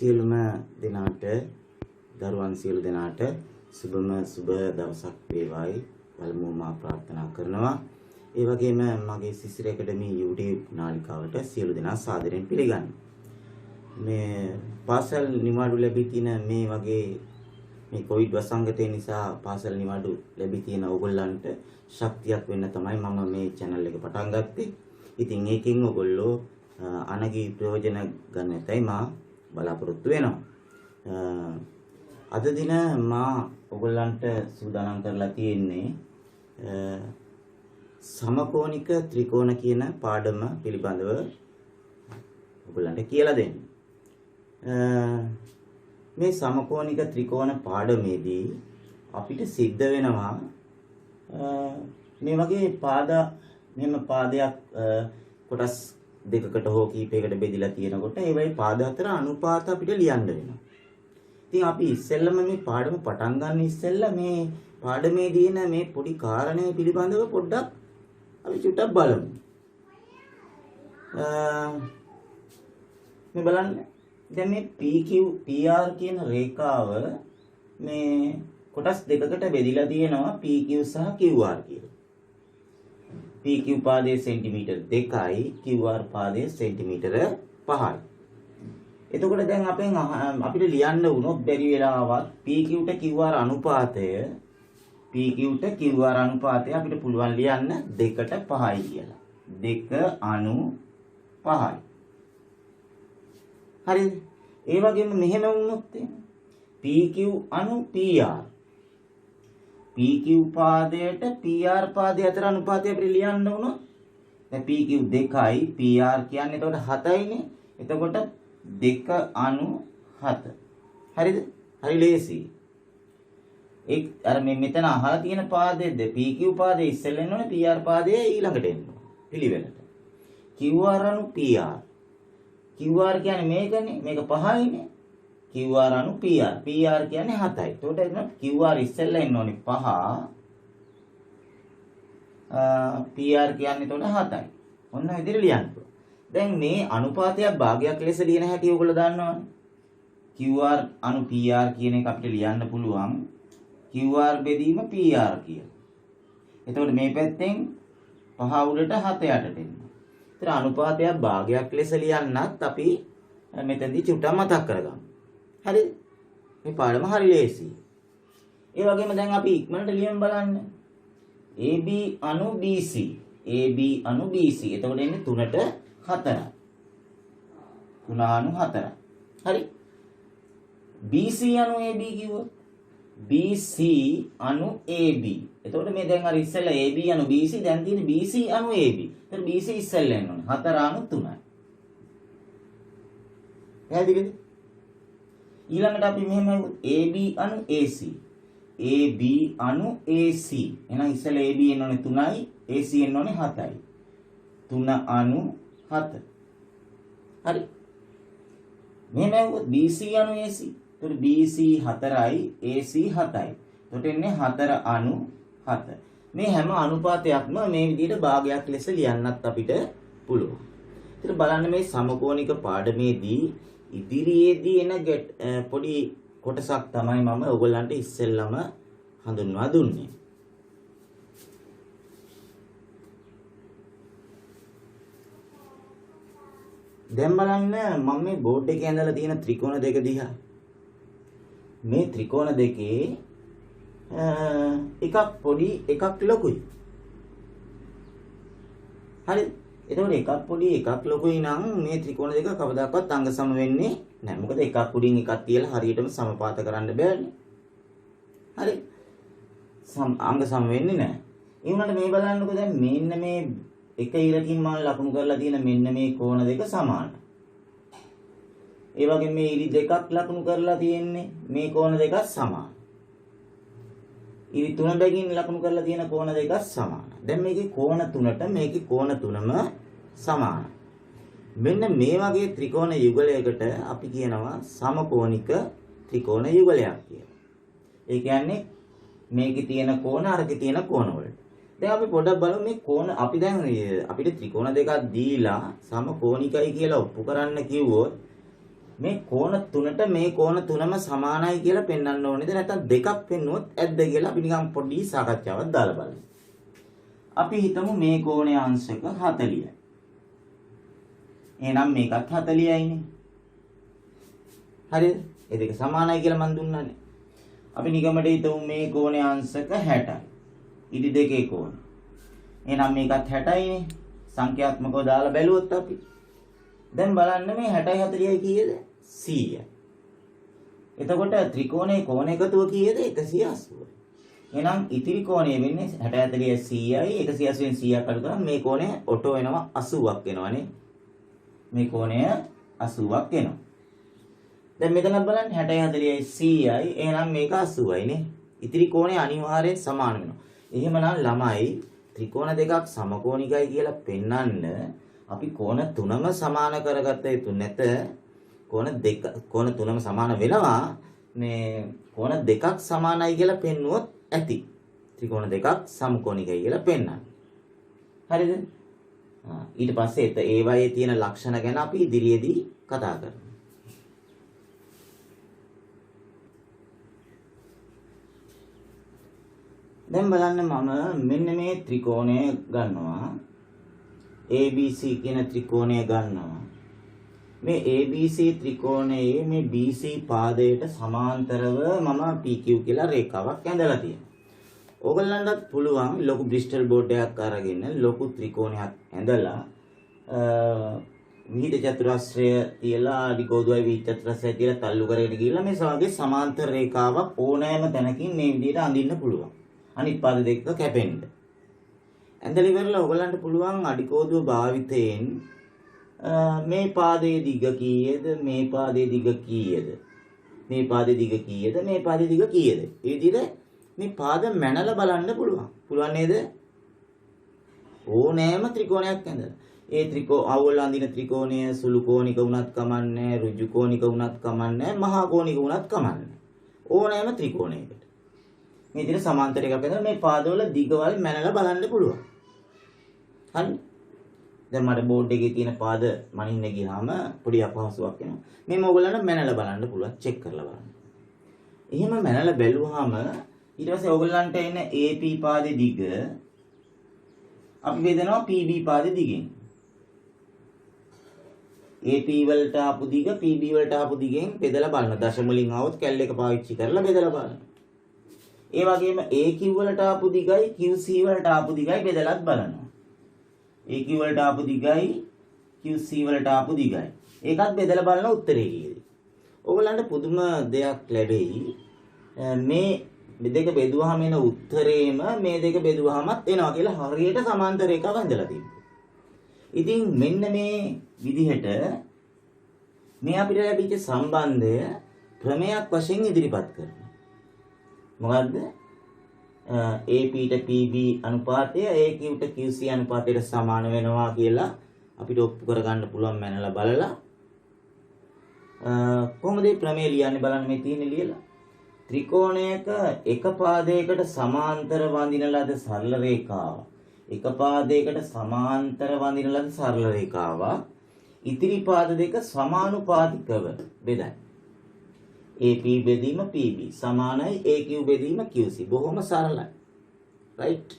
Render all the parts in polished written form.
සියලුම දෙනාට දරුවන් සියලු දෙනාට සුබම සුබ දවසක් වේවායි වලමුව මා ප්‍රාර්ථනා කරනවා. ඒ වගේම මගේ සිසිර ඇකඩමි YouTube නාලිකාවට සියලු දෙනා සාදරයෙන් පිළිගන්නවා. මේ පාසල් නිවාඩු ලැබී තියෙන මේ වගේ මේ කොවිඩ් වසංගතය නිසා පාසල් නිවාඩු ලැබී තියෙන ඕගොල්ලන්ට ශක්තියක් වෙන්න තමයි මම මේ channel එක පටන් ගත්තේ. ඉතින් ඒකෙන් ඕගොල්ලෝ අනගී ප්‍රයෝජන ගන්න ඇතයි මා බලාපොරොත්තු වෙනවා. අද දින මා ඔයගොල්ලන්ට සූදානම් කරලා තියෙන්නේ සමකෝණික ත්‍රිකෝණ කියන පාඩම පිළිබඳව ඔයගොල්ලන්ට කියලා දෙන්න. මේ සමකෝණික ත්‍රිකෝණ පාඩමේදී අපිට සිද්ධ වෙනවා මේ වගේ මෙම පාදයක් කොටස් දෙකකට හෝ කීපයකට බෙදලා තියෙනකොට ඒ වගේ පාද අතර අනුපාත අපිට ලියන්න වෙනවා. ඉතින් අපි ඉස්සෙල්ලම මේ පාඩම පටන් ගන්න ඉස්සෙල්ලා මේ පාඩමේ දින මේ පොඩි කාරණේ පිළිබඳව පොඩ්ඩක් අපි චුට්ටක් බලමු. මේ බලන්න. දැන් මේ PQ PR කියන රේඛාව මේ කොටස් දෙකකට බෙදලා තියෙනවා PQ සහ QR කියලා. PQ පාදයේ සෙන්ටිමීටර් 2යි QR පාදයේ සෙන්ටිමීටර 5යි. එතකොට දැන් අපිට ලියන්න වුණොත් බැරි වෙලාවත් PQ ට QR අනුපාතය අපිට පුළුවන් ලියන්න 2ට 5යි කියලා. 2/5යි. හරිද? ඒ වගේම මෙහෙම වුණොත් PQ/PR PQ පාදයට PR පාදය අතර අනුපාතය අපිට ලියන්න වුණොත් දැන් PQ 2යි PR කියන්නේ එතකොට 7යිනේ. එතකොට 2/7. හරිද? හරි ලේසි. අර මෙතන අහලා තියෙන පාදයේද PQ පාදයේ ඉස්සෙල්ලා එන්න ඕනේ PR පාදයේ ඊළඟට එන්න ඕනේ පිළිවෙලට. QR/PR QR කියන්නේ මේකනේ. මේක 5යිනේ. QR/PR. PR කියන්නේ 7යි. එතකොට එතන QR ඉස්සෙල්ලා එන්න ඕනේ 5. PR කියන්නේ එතකොට 7යි. ඔන්න විදිහට ලියන්න. දැන් මේ අනුපාතයක් භාගයක් ලෙස ලියන හැටි ඔයගොල්ලෝ දන්නවනේ. QR/PR කියන එක අපිට ලියන්න පුළුවන් QR බෙදීම PR කියලා. එතකොට මේ පැත්තෙන් 5 උඩට 7 යටට එනවා. ඒතර අනුපාතයක් භාගයක් ලෙස ලියන්නත් අපි මෙතනදී චුට්ටක් මතක් කරගමු. හරිද? මේ පාඩම හරි ලේසියි. ඒ වගේම දැන් අපි ඉක්මනට ලියමු බලන්න. AB/BC AB/BC. එතකොට එන්නේ 3ට 4යි. 3/4. හරි? BC/AB කිව්වොත් BC/AB. එතකොට මේ දැන් අර ඉස්සෙල්ලා AB/BC දැන් තියෙන්නේ BC/AB. ඒතර BC ඉස්සෙල්ලා එන්න ඕනේ 4/3යි. පැහැදිලිද? ඊළඟට අපි මෙහෙම AB/AC AB/AC. එහෙනම් ඉස්සෙල්ලා AB එන්න ඕනේ 3යි AC එන්න ඕනේ 7යි. 3/7. හරි. මෙහෙම BC/AC. එතකොට BC 4යි AC 7යි. එතකොට එන්නේ 4/7. මේ හැම අනුපාතයක්ම මේ විදිහට භාගයක් ලෙස ලියන්නත් අපිට පුළුවන්. ඉතින් බලන්න මේ සමකෝණික පාඩමේදී ඉදිරියේදී එන පොඩි කොටසක් තමයි මම ඔයගොල්ලන්ට ඉස්සෙල්ලම හඳුන්වා දුන්නේ. දැන් බලන්න මම මේ බෝඩ් එකේ ඇඳලා තියෙන ත්‍රිකෝණ දෙක දිහා. මේ ත්‍රිකෝණ දෙකේ එකක් පොඩි එකක් ලොකුයි. හරි. එතකොට එකක් පොඩි එකක් ලොකුයි නම් මේ ත්‍රිකෝණ දෙක කවදාකවත් අංග සම වෙන්නේ නැහැ. මොකද එකක් උඩින් එකක් තියලා හරියටම සමපාත කරන්න බෑනේ. හරි. අංග සම වෙන්නේ නැහැ. ඒ වුණාට මේ බලන්නකෝ දැන් මෙන්න මේ එක ඉරකින් මම ලකුණු කරලා තියෙන මෙන්න මේ කෝණ දෙක සමානයි. ඒ වගේම මේ ඉරි දෙකක් ලකුණු කරලා තියෙන්නේ මේ කෝණ දෙකක් සමානයි. ඉරි තුන බැගින් ලකුණු කරලා තියෙන කෝණ දෙකක් සමානයි. දැන් මේකේ කෝණ තුනට මේකේ කෝණ තුනම සමානයි. මෙන්න මේ වගේ ත්‍රිකෝණ යුගලයකට අපි කියනවා සමකෝණික ත්‍රිකෝණ යුගලයක් කියලා. ඒ කියන්නේ මේකේ තියෙන කෝණ අරකේ තියෙන කෝණ වලට. දැන් අපි පොඩ්ඩක් බලමු මේ කෝණ අපි දැන් අපිට ත්‍රිකෝණ දෙකක් දීලා සමකෝණිකයි කියලා ඔප්පු කරන්න කිව්වොත් මේ කෝණ තුනට මේ කෝණ තුනම සමානයි කියලා පෙන්වන්න ඕනේද නැත්නම් දෙකක් පෙන්නුවොත් ඇද්ද කියලා අපි නිකන් පොඩි සාකච්ඡාවක් දාලා බලමු. අපි හිතමු මේ කෝණයේ අංශක 40යි. එහෙනම් මේකත් 40යිනේ. හරිද? ඒ දෙක සමානයි කියලා මන් දුන්නානේ. අපි නිගමඩ හිතමු මේ කෝණයේ අංශක 60යි. ඉදි දෙකේ කෝණ. එහෙනම් මේකත් 60යිනේ. සංඛ්‍යාත්මකව දාලා බැලුවොත් අපි දැන් බලන්න මේ 60යි 40යි කීයද? 100යි. එතකොට ත්‍රිකෝණයේ කෝණ එකතුව කීයද? 180යි. එහෙනම් ඉතිරි කෝණය වෙන්නේ 60 40 100යි. 180න් 100ක් අඩු කරාම මේ කෝණය ඔටෝ වෙනවා 80ක් වෙනවනේ. මේ කෝණය 80ක් එනවා. දැන් මෙතනත් බලන්න 60 40යි 100යි. එහෙනම් මේක 80යි නේ. ඉතිරි කෝණය අනිවාර්යෙන් සමාන වෙනවා. එහෙමනම් ළමයි ත්‍රිකෝණ දෙකක් සමකෝණිකයි කියලා පෙන්වන්න අපි කෝණ තුනම සමාන කරගත්ත යුතු නැත. කෝණ තුනම සමාන වෙනවා. මේ කෝණ දෙකක් සමානයි කියලා පෙන්වුවොත් ඇති. ත්‍රිකෝණ දෙකක් සමකෝණිකයි කියලා පෙන්වන්න. හරිද? ඊට පස්සේ ඒවායේ තියෙන ලක්ෂණ ගැන අපි ඉදිරියේදී කතා කරමු. දැන් බලන්න මම මෙන්න මේ ත්‍රිකෝණය ගන්නවා. ABC කියන ත්‍රිකෝණය ගන්නවා. මේ ABC ත්‍රිකෝණයේ මේ BC පාදයට සමාන්තරව මම PQ කියලා රේඛාවක් ඇඳලා තියෙනවා. ඕගොල්ලන්ටත් පුළුවන් ලොකු බ්‍රිස්ටල් බෝඩ් එකක් අරගෙන ලොකු ත්‍රිකෝණයක් ඇඳලා විහිද චතුරස්‍රය තියලා අඩිකෝදුවයි විහිද චතුරස්‍රය තියලා තල්ලු කරගෙන ගිහලා මේ වගේ සමාන්තර රේඛාවක් ඕනෑම තැනකින් මේ විදිහට අඳින්න පුළුවන්. අනිත් පාද දෙක කැපෙන්න. ඇඳලා ඉවරලා ඔයගලන්ට පුළුවන් අඩිකෝදුව භාවිතයෙන් මේ පාදයේ දිග කීයද මේ පාදයේ දිග කීයද මේ පාදයේ දිග කීයද මේ පාදයේ දිග කීයද මේ විදිහට මේ පාද මැනලා බලන්න පුළුවන් නේද? ඕනෑම ත්‍රිකෝණයක් ඇඳලා ඒ අවුල් අඳින ත්‍රිකෝණය සුළු කෝණික වුණත් කමන්නේ ඍජු කෝණික වුණත් කමන්නේ මහා කෝණික වුණත් කමන්නේ ඕනෑම ත්‍රිකෝණයකට මේ විදිහට සමාන්තර එකක් ඇඳලා මේ පාදවල දිගවල් මැනලා බලන්න පුළුවන්. හරි. දැන් මට බෝඩ් එකේ තියෙන පාද මනින්න ගියාම පොඩි අපහසුයක් එනවා. මේක ඔයගොල්ලන්ට මැනලා බලන්න පුළුවන්, චෙක් කරලා බලන්න. එහෙම මැනලා බැලුවාම ඊට පස්සේ ඔයගොල්ලන්ට එන AP පාදේ දිග අපි බෙදනවා PB පාදේ දිගෙන්. AP වලට ආපු දිග PB වලට ආපු දිගෙන් බෙදලා බලන්න. දශම වලින් ආවොත් කැල් එක පාවිච්චි කරලා බෙදලා බලන්න. ඒ වගේම AQ වලට ආපු දිගයි QC වලට ආපු දිගයි බෙදලාත් බලනවා. AQ වලට ආපු දිගයි QC වලට ආපු දිගයි. ඒකත් බෙදලා බලන උත්තරේ කීයද? ඔයගොල්ලන්ට පුදුම දෙයක් ලැබෙයි. මේ දෙක බෙදුවාම එන උත්තරේම මේ දෙක බෙදුවාමත් එනවා කියලා හරියට සමාන්තර රේඛාවක් හදලා තිබ්බා. ඉතින් මෙන්න මේ විදිහට මේ අපිට ලැබිච්ච සම්බන්ධය ක්‍රමයක් වශයෙන් ඉදිරිපත් කරනවා. මොකද්ද? APට PB අනුපාතය AQට QC අනුපාතයට සමාන වෙනවා කියලා අපිට ඔප්පු කරගන්න පුළුවන් මැනලා බලලා කොහොමද මේ ප්‍රමේය ලියන්නේ බලන්න මේ තියෙන්නේ ලියලා. ත්‍රිකෝණයක එක පාදයකට සමාන්තර වඳින ලද සරල රේඛාව. එක පාදයකට සමාන්තර වඳින ලද සරල රේඛාව ඉතිරි පාද දෙක සමානුපාතිකව බෙදයි. AP බෙදීම PB සමානයි AQ බෙදීම QC. බොහොම සරලයි. රයිට්.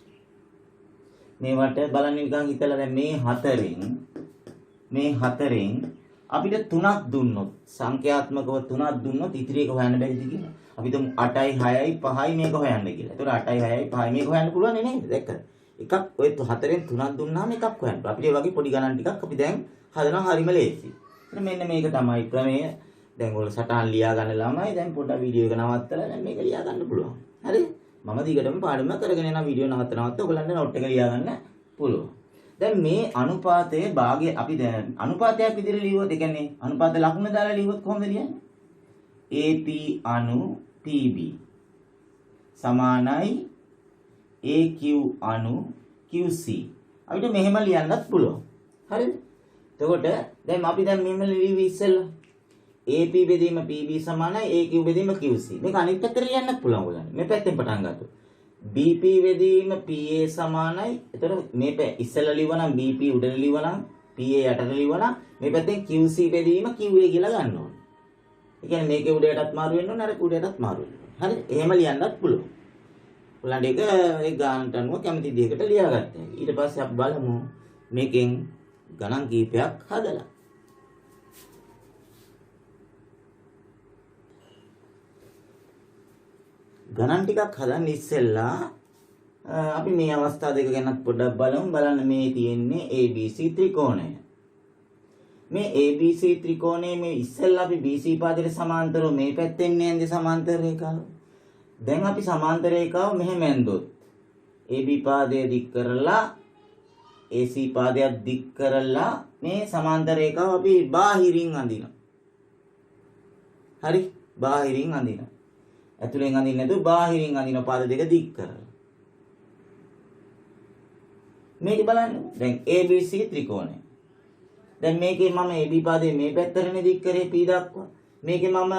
මේවට බලන්න නිකන් හිතලා දැන් මේ හතරෙන් අපිට 3ක් දුන්නොත් සංඛ්‍යාත්මකව 3ක් දුන්නොත් ඉතිරි එක හොයන්න බැරිද කියලා. අපි තුමු 8යි 6යි 5යි මේක හොයන්න කියලා. ඒතකොට 8යි 6යි 5යි මේක හොයන්න පුළුවන් නේද? දැක්කද? එකක් ඔය හතරෙන් 3ක් දුන්නාම එකක් හොයන්න. අපිට මේ වගේ පොඩි ගණන් ටිකක් අපි දැන් හදනවා හරිම ලේසි. මෙන්න මේක තමයි ප්‍රමේය. දැන් ඔයාලා සටහන් ලියා ගන්න ළමයි දැන් පොඩ්ඩක් වීඩියෝ එක නවත්තලා දැන් මේක ලියා ගන්න පුළුවන්. හරි? මම දිගටම පාඩම කරගෙන යන වීඩියෝ නවත්ත ඔයගලන්ට නෝට් එක ලියා ගන්න පුළුවන්. දැන් මේ අනුපාතයේ භාගය අපි දැන් අනුපාතයක් විදිහට ලියුවොත් ඒ කියන්නේ අනුපාත ලකුණ දාලා ලියුවොත් කොහොමද ලියන්නේ? AP අනු PB සමානයි AQ අනු QC. අපිට මෙහෙම ලියන්නත් පුළුවන්. හරිද? එතකොට දැන් අපි දැන් මෙහෙම ලියවි ඉස්සෙල්ලා AP බෙදීම PB සමානයි AQ බෙදීම QC. මේක අනිත් පැත්තට ලියන්නත් පුළුවන් ඔයගොල්ලන්. මේ පැත්තෙන් පටන් ගත්තොත් BP බෙදීම PA සමානයි. එතකොට මේ ඉස්සෙල්ලා ලියවනම් BP උඩට ලියවනම් PA යටට ලියවනම් මේ පැත්තෙන් QC බෙදීම QA කියලා ගන්න ඕනේ. ඒ කියන්නේ මේකේ උඩයටත් මාරු වෙන්න ඕනේ අර උඩයටත් මාරු වෙන්න ඕනේ. හරිද? එහෙම ලියන්නත් පුළුවන්. ඔයාලට ඒක ඒ ගානට අනුව කැමති දෙයකට ලියාගත්තා. ඊට පස්සේ අපි බලමු මේකෙන් ගණන් කීපයක් හදලා. ගණන් ටිකක් හදන්න ඉස්සෙල්ලා අපි මේ අවස්ථා දෙක ගැනත් පොඩ්ඩක් බලමු. බලන්න මේ තියෙන්නේ ABC ත්‍රිකෝණය. මේ ABC ත්‍රිකෝණයේ මේ ඉස්සෙල්ලා අපි BC පාදයට සමාන්තරව මේ පැත්තෙන් යන්නේ සමාන්තර රේඛාව. දැන් අපි සමාන්තර රේඛාව මෙහෙම ඇන්දොත් AB පාදය දික් කරලා AC පාදයක් දික් කරලා මේ සමාන්තර රේඛාව අපි බාහිරින් අඳිනවා. හරි? බාහිරින් අඳිනවා. ඇතුලෙන් අඳින්නේ නැතුව බාහිරින් අඳින පාද දෙක දික් කරලා. මේක බලන්න. දැන් ABC ත්‍රිකෝණය. දැන් මේකේ මම AB පාදයේ මේ පැත්තටනේ දික් කරේ P දක්වා. මේකේ මම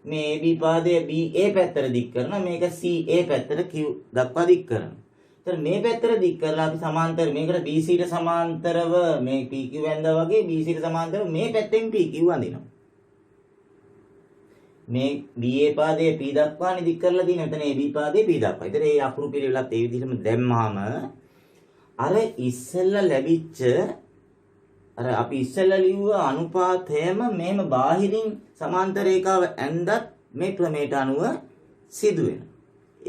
මේ AB පාදයේ BA පැත්තට දික් කරනවා. මේක CA පැත්තට Q දක්වා දික් කරනවා. ඒතර මේ පැත්තට දික් කරලා අපි සමාන්තර මේකට BC ට සමාන්තරව මේ PQ වැන්දා වගේ BC ට සමාන්තරව මේ පැත්තෙන් PQ අඳිනවා. මේ BA පාදයේ P දක්වානේ දික් කරලා තියෙන. එතන AB පාදයේ P දක්වා. ඒතර මේ අකුරු පිළිවෙලත් ඒ විදිහටම දැම්මහම අර ඉස්සෙල්ලා ලැබිච්ච අර අපි ඉස්සෙල්ලා ලිව්ව අනුපාතයම මේම බාහිරින් සමාන්තර රේඛාව ඇඳත් මේ ක්‍රමයට අනුව සිදු වෙනවා.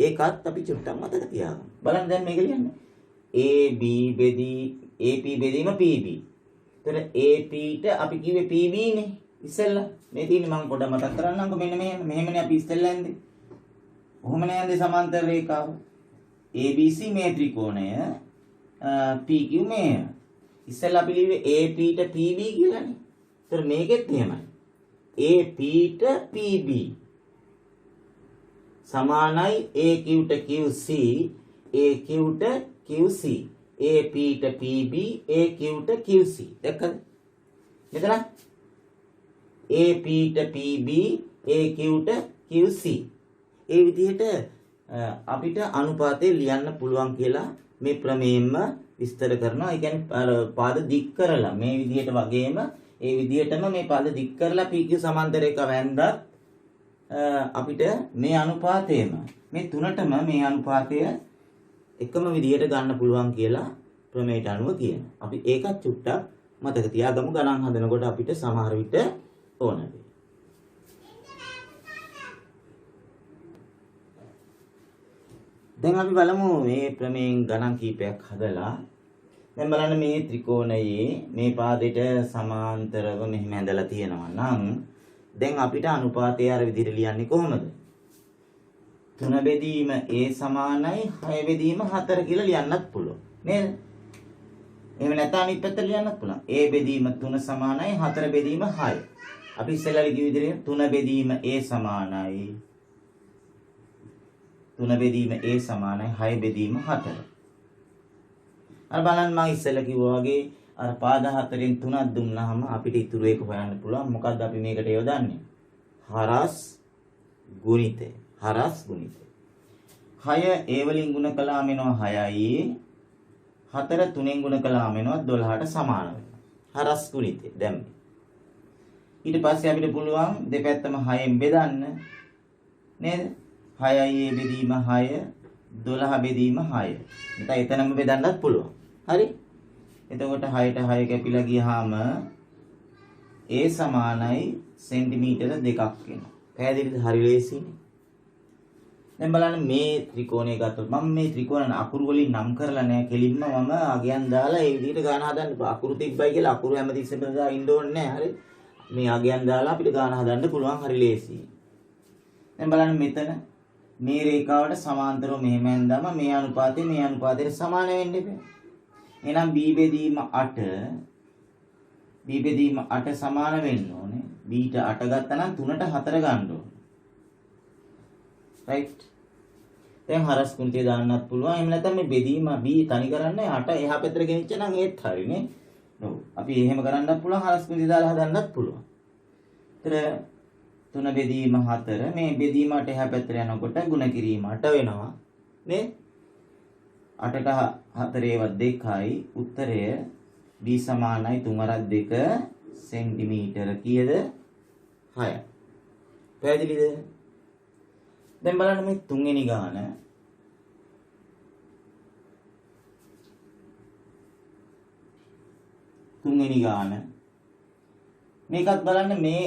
ඒකත් අපි චුට්ටක් මතක තියාගන්න. බලන්න දැන් මේක ලියන්නේ. AB බෙදී AP බෙදීම PB. එතන AP ට අපි කිව්වේ PB නේ. ඉස්සෙල්ලා මේ තියෙන්නේ මම පොඩ්ඩක් මතක් කරන්නම්කෝ මෙන්න මෙහෙමනේ අපි ඉස්සෙල්ලා ඇඳේ. කොහොමනේ ඇඳේ සමාන්තර රේඛාව. ABC මේ ත්‍රිකෝණය PQ මේ ඉස්සෙල්ලා අපි ලිව්වේ AP ට PB කියලානේ. ඒතර මේකෙත් එහෙමයි. AP ට PB සමානයි AQ ට QC, AQ ට QC, AP ට PB, AQ ට QC. දැක්කද? මෙතන AP ට PB, AQ ට QC. ඒ විදිහට අපිට අනුපාතය ලියන්න පුළුවන් කියලා මේ ප්‍රමේයම විස්තර කරනවා. ඒ කියන්නේ අර පාද දික් කරලා මේ විදිහට වගේම ඒ විදිහටම මේ පාද දික් කරලා PQ සමාන්තර රේඛාව වැන්දත් අපිට මේ අනුපාතයම මේ තුනටම මේ අනුපාතය එකම විදිහට ගන්න පුළුවන් කියලා ප්‍රමේයට අනුව කියනවා. අපි ඒකත් චුට්ටක් මතක තියාගමු. ගණන් හදනකොට අපිට සමහර විට ඕන වෙයි. දැන් අපි බලමු මේ ප්‍රමේයෙන් ගණන් කීපයක් හදලා. දැන් බලන්න මේ ත්‍රිකෝණයේ මේ පාදයට සමාන්තරව මෙහෙම ඇඳලා තියෙනවා නම් දැන් අපිට අනුපාතය අර විදිහට ලියන්නේ කොහොමද? 3 බෙදීම A සමානයි 6 බෙදීම 4 කියලා ලියන්නත් පුළුවන් නේද? එහෙම නැත්නම් අනිත් පැත්තට ලියන්නත් පුළුවන්. A බෙදීම 3 සමානයි 4 බෙදීම 6. අපි ඉස්සෙල්ලා කිව්ව විදිහට 3 බෙදීම A සමානයි 3 බෙදීම A සමානයි 6 බෙදීම 4. අර බලන්න මම ඉස්සෙල්ලා කිව්වා වගේ අර පාද හතරෙන් 3ක් දුන්නාම අපිට ඉතුරු එක හොයන්න පුළුවන්. මොකද්ද අපි මේකට යොදන්නේ? හරස් ගුණිතය. හරස් ගුණිතය. 6 A වලින් ගුණ කළාම එනවා 6යි. 4 3ෙන් ගුණ කළාම එනවා 12ට සමාන වෙනවා. හරස් ගුණිතය. දැන් ඊට පස්සේ අපිට පුළුවන් දෙපැත්තම 6ෙන් බෙදන්න. නේද? 6යි A බෙදීම 6 12 බෙදීම 6. නැත්නම් එතනම බෙදන්නත් පුළුවන්. හරි? එතකොට 6ට 6 කැපිලා ගියාම A සමානයි සෙන්ටිමීටර 2ක් වෙනවා. පැහැදිලිද? හරි ලේසියිනේ. දැන් බලන්න මේ ත්‍රිකෝණය ගත්තොත් මම මේ ත්‍රිකෝණ අකුරු වලින් නම් කරලා නැහැ. කෙලින්ම මම අගයන් දාලා ඒ විදිහට ගාන හදන්න එපා. අකුරු තිබ්බයි කියලා අකුරු හැමතිස්සෙම දා ඉන්න ඕනේ නැහැ. හරි? මේ අගයන් දාලා අපිට ගාන හදන්න පුළුවන්. හරි ලේසියි. දැන් බලන්න මෙතන මේ රේඛාවට සමාන්තරව මෙහෙම ඇඳාම මේ අනුපාතයට සමාන වෙන්න බෑ. එහෙනම් b බෙදීම 8 b බෙදීම 8 සමාන වෙන්න ඕනේ. b ට 8 ගත්තා නම් 3ට 4 ගන්න ඕනේ. right? දැන් හරස් කුණිතේ දාන්නත් පුළුවන්. එහෙම නැත්නම් මේ බෙදීම b තනි කරන්නේ 8 එහා පැත්තට ගෙනිච්ච නම් ඒත් හරිනේ. ඔව්. අපි එහෙම කරන්නත් පුළුවන්. හරස් කුණිතේ දාලා හදන්නත් පුළුවන්. ඒතර 3 බෙදීම 4 මේ බෙදීමට එහා පැත්තට යනකොට ಗುಣ කිරීම 8 වෙනවා නේ 8ට 4 2යි උත්තරය b සමානයි 3 2 සෙන්ටිමීටර කීයද 6 පැහැදිලිද? දැන් බලන්න මේ තුන්වෙනි ගාන. තුන්වෙනි ගාන. මේකත් බලන්න මේ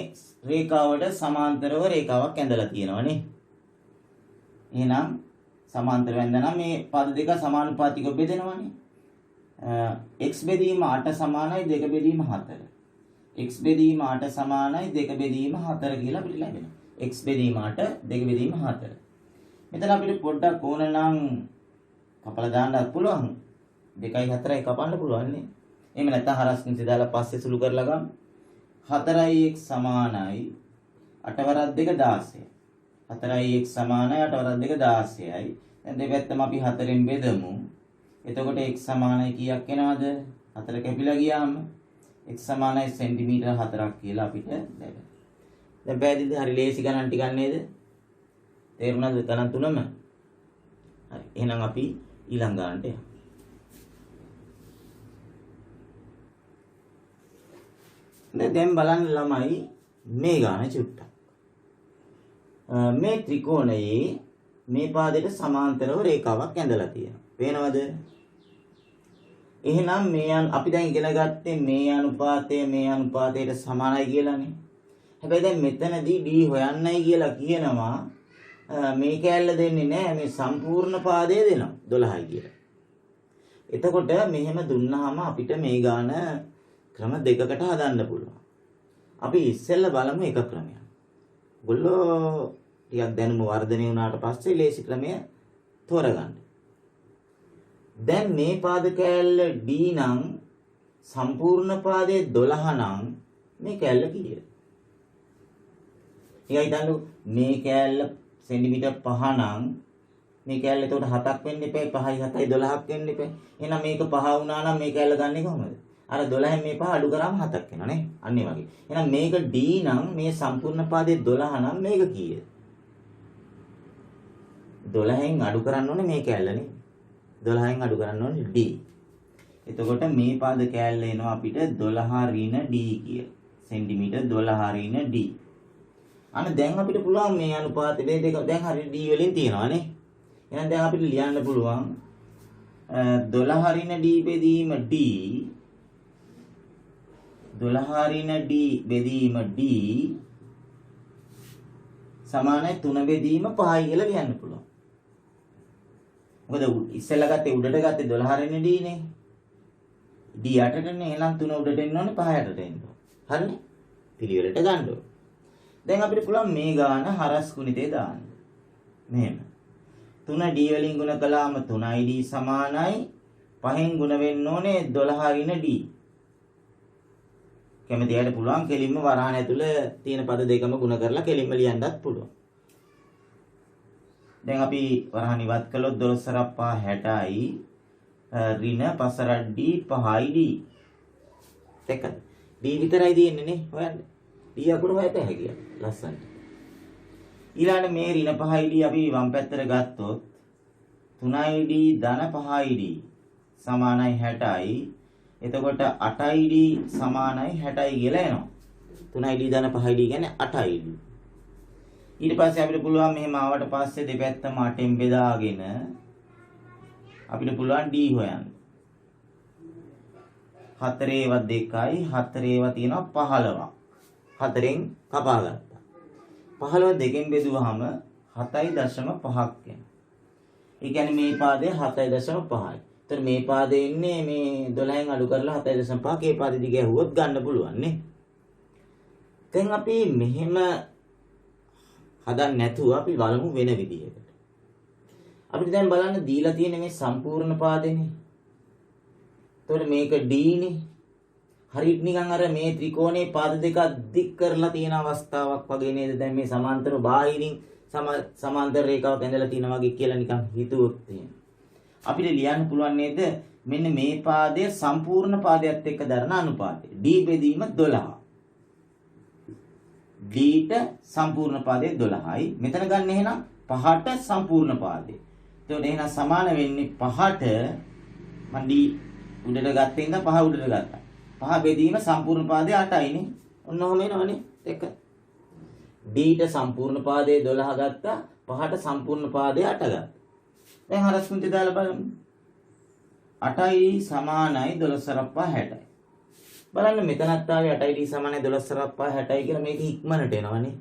රේඛාවට සමාන්තරව රේඛාවක් ඇඳලා තියෙනවනේ. එහෙනම් සමාන්තර වැන්දනම් මේ පද දෙක සමානුපාතිකව බෙදෙනවනේ. x බෙදීම 8 සමානයි 2 බෙදීම 4. x බෙදීම 8 සමානයි 2 බෙදීම 4 කියලා අපිට ලැබෙනවා. x බෙදීම 8 2 බෙදීම 4. මෙතන අපිට පොඩ්ඩක් ඕන නම් කපලා දාන්නත් පුළුවන්. 2යි 4යි කපන්න පුළුවන් නේ. එහෙම නැත්නම් හරස් නිසි දාලා පස්සේ සුළු කරලා ගන්න. 4යි x සමානයි 8 වරක් 2 16. 4යි x සමානයි 8 වරක් 2 16යි. දැන් දෙපැත්තම අපි 4ෙන් බෙදමු. එතකොට x සමානයි කීයක් එනවද? 4 කැපිලා ගියාම x සමානයි සෙන්ටිමීටර් 4ක් කියලා අපිට ලැබෙනවා. දැන් පැහැදිලිද? හරි ලේසි ගණන් ටිකක් නේද? තේරුණාද ගණන් තුනම? හරි. එහෙනම් අපි ඊළඟ ගණන්ට යමු. දැන් බලන්න ළමයි මේ ගාන චුට්ටක්. මේ ත්‍රිකෝණයේ මේ පාදයට සමාන්තරව රේඛාවක් ඇඳලා තියෙනවා. පේනවද? එහෙනම් මේ අපි දැන් ඉගෙන ගත්තේ මේ අනුපාතයට සමානයි කියලානේ. හැබැයි දැන් මෙතනදී d හොයන්නයි කියලා කියනවා. මේ කැලල දෙන්නේ නැහැ, මේ සම්පූර්ණ පාදය දෙනවා 12යි කියලා. එතකොට මෙහෙම දුන්නාම අපිට මේ ගාන ක්‍රම දෙකකට හදන්න පුළුවන්. අපි ඉස්සෙල්ලා බලමු එක ක්‍රමයක්. ඔයගොල්ලෝ ටිකක් දැනුම වර්ධනය වුණාට පස්සේ ලේසි ක්‍රමය තෝරගන්න. දැන් මේ පාද කෑල්ල D නම් සම්පූර්ණ පාදයේ 12 නම් මේ කෑල්ල කීයද? ඊගා හිතන්න මේ කෑල්ල සෙන්ටිමීටර් 5 නම් මේ කෑල්ල එතකොට 7ක් වෙන්න එපා. 5යි 7යි 12ක් වෙන්න එපා. එහෙනම් මේක 5 වුණා නම් මේ කෑල්ල ගන්නෙ කොහමද? අර 12න් මේ 5 අඩු කරාම 7ක් වෙනවා නේ. අන්න ඒ වගේ. එහෙනම් මේක D නම් මේ සම්පූර්ණ පාදයේ 12 නම් මේක කීයද? 12න් අඩු කරන්න ඕනේ මේ කෑල්ල නේ. 12න් අඩු කරන්න ඕනේ D. එතකොට මේ පාද කෑල්ල එනවා අපිට 12 ඍණ D කියලා. සෙන්ටිමීටර් 12 ඍණ D. අන්න දැන් අපිට පුළුවන් මේ අනුපාත දෙක දැන් හරියට D වලින් තියෙනවානේ. එහෙනම් දැන් අපිට ලියන්න පුළුවන් 12 ඍණ D බෙදීම D 12 ඍණ D බෙදීම D සමානයි 3 බෙදීම 5යි කියලා ලියන්න පුළුවන්. මොකද ඉස්සෙල්ලා ගත්තේ උඩට ගත්තේ 12 ඍණ D නේ. D 8ටනේ. එහෙනම් 3 උඩට එන්න ඕනේ 5 යටට එන්න ඕනේ. හරිනේ? පිළිවෙලට ගන්න ඕනේ. දැන් අපිට පුළුවන් මේ ගාන හරස් ගුණිතේ දාන්න. මෙහෙම. 3 D වලින් ගුණ කළාම 3යි D සමානයි 5න් ගුණ වෙන්න ඕනේ 12 ඍණ D. කැමති අයට පුළුවන් කෙලින්ම වරහන් ඇතුළේ තියෙන පද දෙකම ගුණ කරලා කෙලින්ම ලියන්නත් පුළුවන්. දැන් අපි වරහන් ඉවත් කළොත් 12 5 60යි ඍණ 5 D 5යි D. දෙකද? D විතරයි තියෙන්නේ නේ හොයන්න. D අකුර හොයත හැකියි. ලස්සනට. ඊළඟ මේ ඍණ 5යි D අපි වම් පැත්තට ගත්තොත් 3යි D ධන 5යි D සමානයි 60යි. එතකොට 8යි D සමානයි 60යි කියලා එනවා. 3යි D ධන 5යි D කියන්නේ 8යි D. ඊට පස්සේ අපිට පුළුවන් මෙහෙම ආවට පස්සේ දෙපැත්තම 8ෙන් බෙදාගෙන අපිට පුළුවන් D හොයන්න. 4 ඒවා 2යි 4 ඒවා තියෙනවා 15ක්. 4ෙන් කපා ගත්තා. 15 2ෙන් බෙදුවාම 7.5ක් එනවා. ඒ කියන්නේ මේ පාදේ 7.5යි. ඒතර මේ පාදේ ඉන්නේ මේ 12න් අඩු කරලා 7.5ක ඒ පාදෙදි ගැහුවොත් ගන්න පුළුවන් නේ. දැන් අපි මෙහෙම හදන්න නැතුව අපි බලමු වෙන විදිහකට. අපිට දැන් බලන්න දීලා තියෙන මේ සම්පූර්ණ පාදෙනේ. එතකොට මේක D නේ. හරියට නිකන් අර මේ ත්‍රිකෝණයේ පාද දෙක දික් කරලා තියෙන අවස්ථාවක් වගේ නේද? දැන් මේ සමාන්තර බාහිරින් සමාන්තර රේඛාවක් ඇඳලා තියෙනවා වගේ කියලා නිකන් හිතුවොත් එහෙම. අපිට ලියන්න පුළුවන් නේද? මෙන්න මේ පාදයේ සම්පූර්ණ පාදයට එක්ක දරන අනුපාතය. D බෙදීම 12. D ට සම්පූර්ණ පාදයේ 12යි. මෙතන ගන්න එහෙනම් 5ට සම්පූර්ණ පාදේ. එතකොට එහෙනම් සමාන වෙන්නේ 5ට මන් D උඩට ගත්තේ ඉඳන් 5 උඩට ගත්තා. 5 බෙදීම සම්පූර්ණ පාදයේ 8යි නේ. ඔන්න ඔහම එනවනේ. දෙක. D ට සම්පූර්ණ පාදයේ 12 ගත්තා. 5ට සම්පූර්ණ පාදයේ 8 ගත්තා. දැන් හරස්මුන්ති දාලා බලමු. 8යි සමානයි 12 සරප්පා 60යි. බලන්න මෙතනත් ආවේ 8යි D සමානයි 12 සරප්පා 60යි කියලා මේක ඉක්මනට එනවනේ.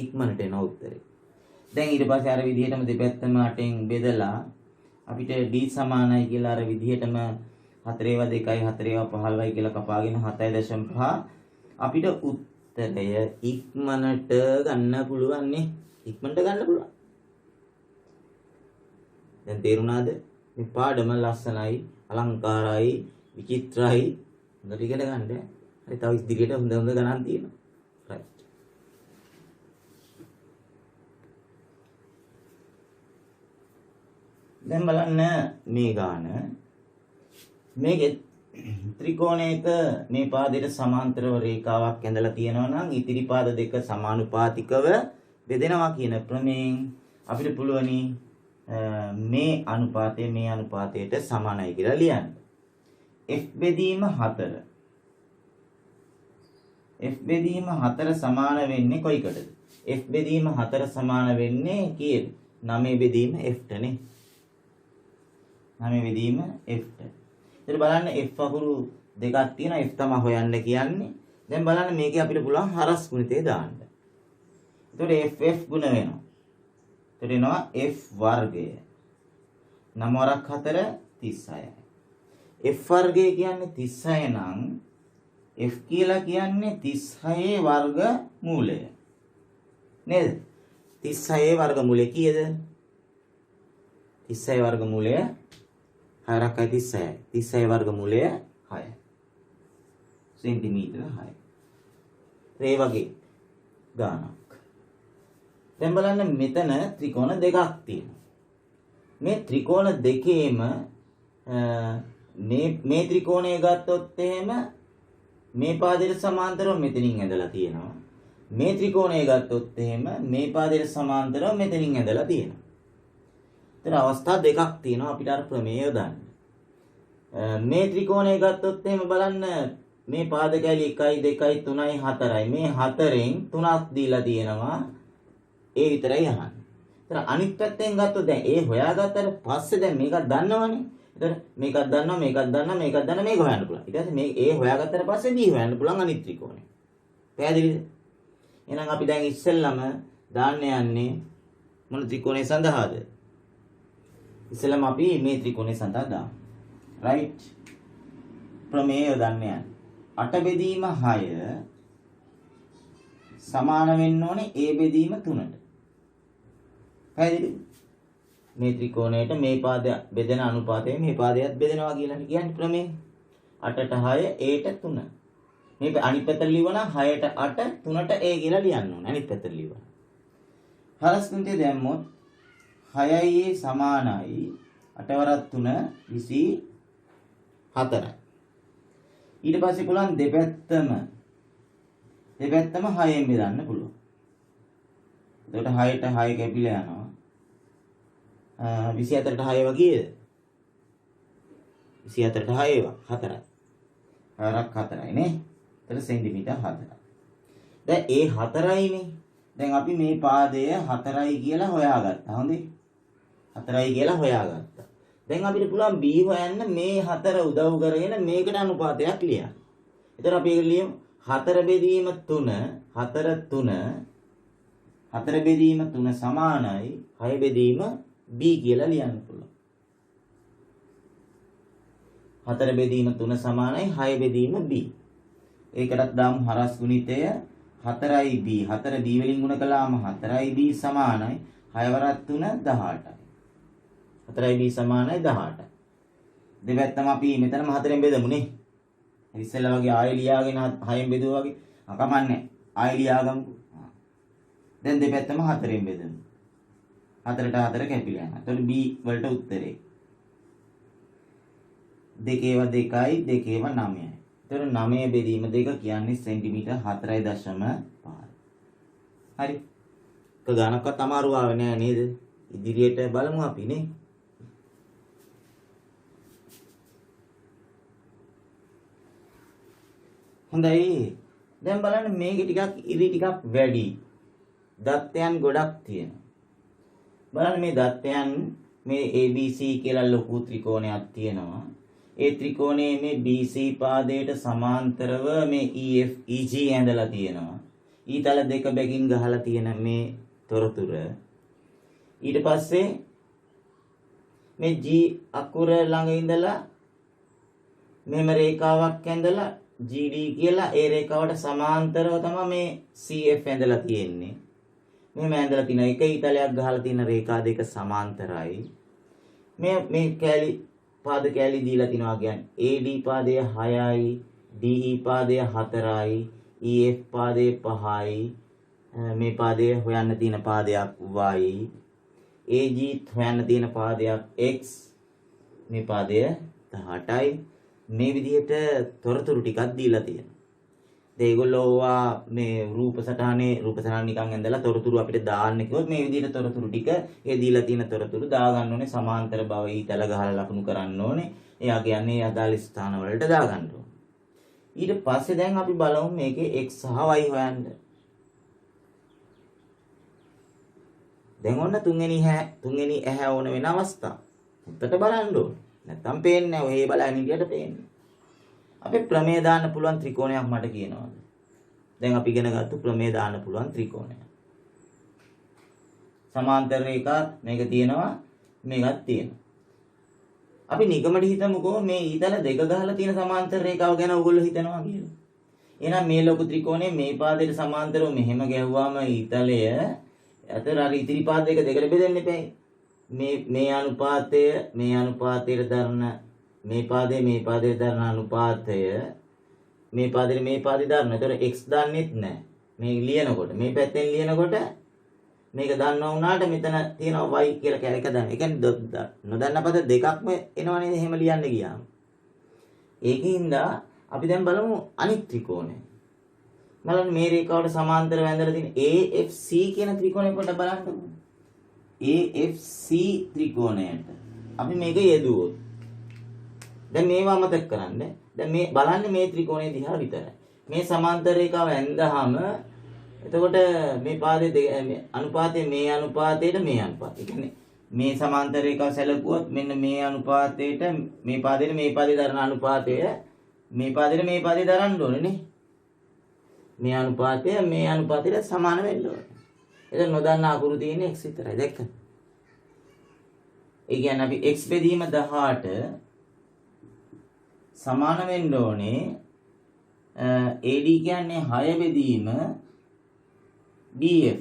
ඉක්මනට එන උත්තරේ. දැන් ඊට පස්සේ අර විදිහටම දෙපැත්තම 8න් බෙදලා අපිට D සමානයි කියලා අර විදිහටම 4 ඒවා 2යි 4 ඒවා 15යි කියලා කපාගෙන 7.5 අපිට උත්තරය ඉක්මනට ගන්න පුළුවන් නේ. ඉක්මනට ගන්න පුළුවන්. දැන් තේරුණාද? මේ පාඩම ලස්සනයි, අලංකාරයි, විචිත්‍රයි. හොඳට ඉගෙන ගන්න. හරි තව ඉදිරියට හොඳ හොඳ ගණන් තියෙනවා. right. දැන් බලන්න මේ ගාන. මේකේ ත්‍රිකෝණයක මේ පාදයට සමාන්තරව රේඛාවක් ඇඳලා තියෙනවා නම් ඉතිරි පාද දෙක සමානුපාතිකව බෙදෙනවා කියන ප්‍රමේයෙන් අපිට පුළුවනි මේ අනුපාතයට සමානයි කියලා ලියන්න. f බෙදීම 4. f බෙදීම 4 සමාන වෙන්නේ කොයිකටද? f බෙදීම 4 සමාන වෙන්නේ කීයද? 9 බෙදීම f ටනේ. 9 බෙදීම f ට. ඊට බලන්න f අකුරු දෙකක් තියෙනවා f තමයි හොයන්න කියන්නේ. දැන් බලන්න මේකේ අපිට පුළුවන් හරස් ගුණිතේ දාන්න. එතකොට f ගුණ වෙනවා. එතකොට එනවා f වර්ගය. 9 වරක් 4 36යි. f වර්ගය කියන්නේ 36 නම් f කියලා කියන්නේ 36 වර්ග මූලය. නේද? 36 වර්ග මූලය කීයද? 36 වර්ග මූලය 6යි 36යි. 36 වර්ග මූලය 6යි. සෙන්ටිමීටර 6යි. ඒ වගේ ගානක්. දැන් බලන්න මෙතන ත්‍රිකෝණ දෙකක් තියෙනවා. මේ ත්‍රිකෝණ දෙකේම මේ ත්‍රිකෝණය ගත්තොත් එහෙම මේ පාදයට සමාන්තරව මෙතනින් ඇදලා තියෙනවා. මේ ත්‍රිකෝණය ගත්තොත් එහෙම මේ පාදයට සමාන්තරව මෙතනින් ඇදලා තියෙනවා. ඒතර අවස්ථා දෙකක් තියෙනවා අපිට අර ප්‍රමේය යොදන්න. මේ ත්‍රිකෝණය ගත්තොත් එහෙම බලන්න මේ පාද කැලි 1යි 2යි 3යි 4යි. මේ 4න් 3ක් දීලා තියෙනවා. ඒ විතරයි අහන්නේ. ඒතර අනිත් පැත්තෙන් ගත්තොත් දැන් ඒ හොයාගත්තට පස්සේ දැන් මේකක් දන්නවනේ. ඒතර මේකක් දන්නවා මේකක් දන්නවා මේකක් දන්නවා මේක හොයන්න පුළුවන්. ඊට පස්සේ මේ ඒ හොයාගත්තට පස්සේ දී හොයන්න පුළුවන් අනිත් ත්‍රිකෝණය. පැහැදිලිද? එහෙනම් අපි දැන් ඉස්සෙල්ලම දාන්න යන්නේ මොන ත්‍රිකෝණය සඳහාද? ඉස්සෙල්ලම අපි මේ ත්‍රිකෝණය සඳහා දාමු. right? ප්‍රමේය යොදන්න යන්නේ. 8 බෙදීම 6 සමාන වෙන්න ඕනේ a බෙදීම 3ට. පැහැදිලිද? මේ ත්‍රිකෝණයට මේ පාද බෙදෙන අනුපාතය මේ පාදයට බෙදෙනවා කියලා කියන්නේ ප්‍රමේය. 8ට 6 a ට 3. මේ අනිත් පැත්තට ලියවනම් 6ට 8 3ට a කියලා ලියන්න ඕනේ. අනිත් පැත්තට ලියවන. හරස්කුන්තේ දැම්මොත් 6යි a සමානයි 8 වරක් 3 24යි. ඊට පස්සේ පුළුවන් දෙපැත්තම 6ෙන් බෙදන්න පුළුවන්. එතකොට 6ට 6 කැපිලා යනවා. 24ට 6 වගේද? 24ට 6 ඒවා 4යි. 4ක් 4යි නේ. එතන සෙන්ටිමීටර් 4යි. දැන් ඒ 4යිනේ. දැන් අපි මේ පාදය 4යි කියලා හොයාගත්තා. හොඳේ. 4යි කියලා හොයාගත්තා. දැන් අපිට පුළුවන් b හොයන්න මේ 4 උදව් කරගෙන මේකට අනුපාතයක් ලියන්න. එතකොට අපි ඒක ලියමු 4 බෙදීම 3 4 බෙදීම 3 සමානයි 6 බෙදීම b කියලා ලියන්න පුළුවන්. 4 බෙදීම 3 සමානයි 6 බෙදීම b. ඒකටත් දාමු හරස් ගුණිතය 4යි b. 4 b වලින් ගුණ කළාම 4යි b සමානයි 6 වරක් 3 18යි. 4යි b සමානයි 18යි. දෙපැත්තම අපි මෙතනම 4ෙන් බෙදමු නේ. ඉස්සෙල්ලා වගේ ආයෙ ලියාගෙන 6ෙන් බෙදුවා වගේ. කමන්නේ. ආයෙ ලියාගමු. දැන් දෙපැත්තම 4ෙන් බෙදමු. 4ට 4 කැපිලා යනවා. එතකොට b වලට උත්තරේ. 2 ඒවා 2යි 2 ඒවා 9යි. එතකොට 9 බෙදීම 2 කියන්නේ සෙන්ටිමීටර් 4.5. හරි. එක ගණන්වත් අමාරු ආවේ නෑ නේද? ඉදිරියට බලමු අපි නේ. හොඳයි. දැන් බලන්න මේක ටිකක් ඉරි ටිකක් වැඩි. දත්තයන් ගොඩක් තියෙනවා. බලන්න මේ දත්තයන් මේ ABC කියලා ලොකු ත්‍රිකෝණයක් තියෙනවා. ඒ ත්‍රිකෝණයේ මේ BC පාදයට සමාන්තරව මේ EF EG ඇඳලා තියෙනවා. ඊතල දෙක බැගින් ගහලා තියෙන මේ තොරතුර. ඊට පස්සේ මේ G අකුර ළඟ ඉඳලා මෙහෙම රේඛාවක් ඇඳලා GD කියලා ඒ රේඛාවට සමාන්තරව තමයි මේ CF ඇඳලා තියෙන්නේ. මෙහෙම ඇඳලා තියෙන එක ඊතලයක් ගහලා තියෙන රේඛා දෙක සමාන්තරයි. මේ කැලි පාද කැලි දීලා තිනවා කියන්නේ AD පාදය 6යි, DE පාදය 4යි, EF පාදය 5යි. මේ පාදය හොයන්න තියෙන පාදයක් y, AG හොයන්න තියෙන පාදයක් x. මේ පාදය 18යි. මේ විදිහට තොරතුරු ටිකක් දීලා තියෙනවා. ඒගොල්ලෝ මේ රූප සටහන නිකන් ඇඳලා තොරතුරු අපිට දාන්න කිව්වොත් මේ විදිහට තොරතුරු ටික ඒ දීලා තියෙන තොරතුරු දාගන්න ඕනේ. සමාන්තර බව ඊතල ගහලා ලකුණු කරන්න ඕනේ. එයා කියන්නේ අදාළ ස්ථාන වලට දාගන්න ඕනේ. ඊට පස්සේ දැන් අපි බලමු මේකේ x සහ y හොයන්න. දැන් ඔන්න තුන්වෙනි ඇහැ ඕන වෙන අවස්ථාව. උත්තර බලන්න ඕනේ. නැත්තම් පේන්නේ නැහැ. ඔය බලන විදියට පේන්නේ. අපි ප්‍රමේය දාන්න පුළුවන් ත්‍රිකෝණයක් මට කියනවාද? දැන් අපි ඉගෙන ගත්ත ප්‍රමේය දාන්න පුළුවන් ත්‍රිකෝණයක්. සමාන්තර රේඛා මේක තියෙනවා, මේකත් තියෙනවා. අපි නිකමට හිතමුකෝ මේ ඊතල දෙක ගහලා තියෙන සමාන්තර රේඛාව ගැන ඔයගොල්ලෝ හිතනවා කියලා. එහෙනම් මේ ලොකු ත්‍රිකෝණය මේ පාදයට සමාන්තරව මෙහෙම ගැහුවාම ඊතලය අතර අර ඉතිරි පාද දෙක දෙකට බෙදෙන්න එපා. මේ අනුපාතයට දරන මේ පාදයේ දරන අනුපාතය මේ පාදේ දරන. ඒතර x දන්නෙත් නැහැ. මේ ලියනකොට මේ පැත්තෙන් ලියනකොට මේක දන්නවා වුණාට මෙතන තියෙනවා y කියලා කැලක දන්න. ඒ කියන්නේ නොදන්න පද දෙකක්ම එනවනේ එහෙම ලියන්න ගියාම. ඒකින්ද අපි දැන් බලමු අනිත් ත්‍රිකෝණය. බලන්න මේ රේඛාවට සමාන්තරව ඇඳලා තියෙන AFC කියන ත්‍රිකෝණය පොඩ්ඩක් බලන්නකෝ. AFC ත්‍රිකෝණයට අපි මේක යෙදුවොත් දැන් මේව අමතක කරන්න. දැන් මේ බලන්නේ මේ ත්‍රිකෝණය දිහා විතරයි. මේ සමාන්තර රේඛාව ඇඳහම එතකොට මේ පාදයේ අනුපාතය මේ අනුපාතයට මේ අනුපාතය. ඒ කියන්නේ මේ සමාන්තර රේඛාව සැලකුවොත් මෙන්න මේ අනුපාතයට මේ පාදයේ දරන අනුපාතය මේ පාදයේ දරන්න ඕනේ නේ. මේ අනුපාතයට සමාන වෙන්න ඕනේ. එතන නොදන්න අකුරු තියෙන්නේ x විතරයි. දැක්කද? ඒ කියන්නේ අපි x බෙදීම 18 සමාන වෙන්න ඕනේ AD කියන්නේ 6 බෙදීම DF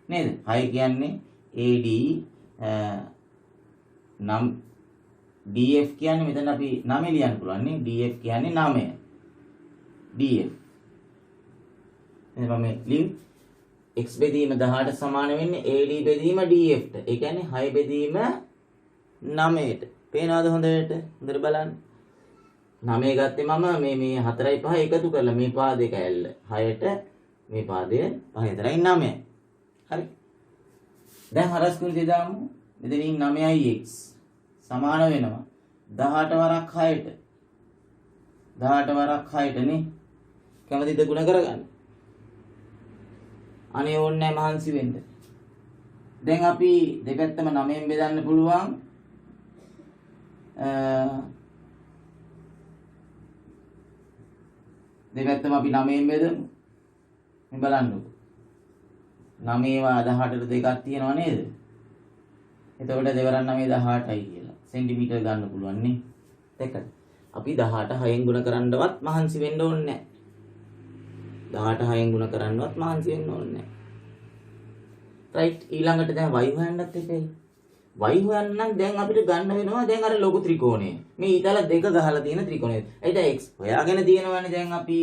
නේද? 6 කියන්නේ AD නම් DF කියන්නේ මෙතන අපි 9 ලියන්න පුළුවන් නේ. DF කියන්නේ 9. DF එහෙනම් මේ ලියු x බෙදීම 18 සමාන වෙන්නේ AD බෙදීම DF ට. ඒ කියන්නේ 6 බෙදීම 9ට. පේනවද හොඳට? හොඳට බලන්න. 9 ගත්තේ මම මේ 4යි 5 එකතු කරලා මේ පාදයක ඇල්ල 6ට මේ පාදය 5 4යි 9. හරි. දැන් හරස් කුරුදේ දාමු. මෙතනින් 9යි x සමාන වෙනවා 18 වරක් 6ට. 18 වරක් 6ට නේ. කැමතිද ගුණ කරගන්න? අනේ ඕන්නේ නැහැ මහන්සි වෙන්න. දැන් අපි දෙපැත්තම 9ෙන් බෙදන්න පුළුවන්. දෙපැත්තම අපි 9ෙන් බෙදමු. මේ බලන්නකෝ. 9 18ට දෙකක් තියෙනව නේද? එතකොට දෙවරන් 9 18යි කියලා. සෙන්ටිමීටර් ගන්න පුළුවන් නේ. දෙකද? අපි 18 6ෙන් ගුණ කරන්නවත් මහන්සි වෙන්න ඕනේ නැහැ. 18 6ෙන් ගුණ කරන්නවත් මහන්සි වෙන්න ඕනේ නැහැ. රයිට්. ඊළඟට දැන් y හොයන්නත් එපේ. y හොයන්න නම් දැන් අපිට ගන්න වෙනවා දැන් අර ලොකු ත්‍රිකෝණය. මේ ඊතල දෙක ගහලා තියෙන ත්‍රිකෝණය. එයිද x හොයාගෙන තියෙනවානේ දැන් අපි.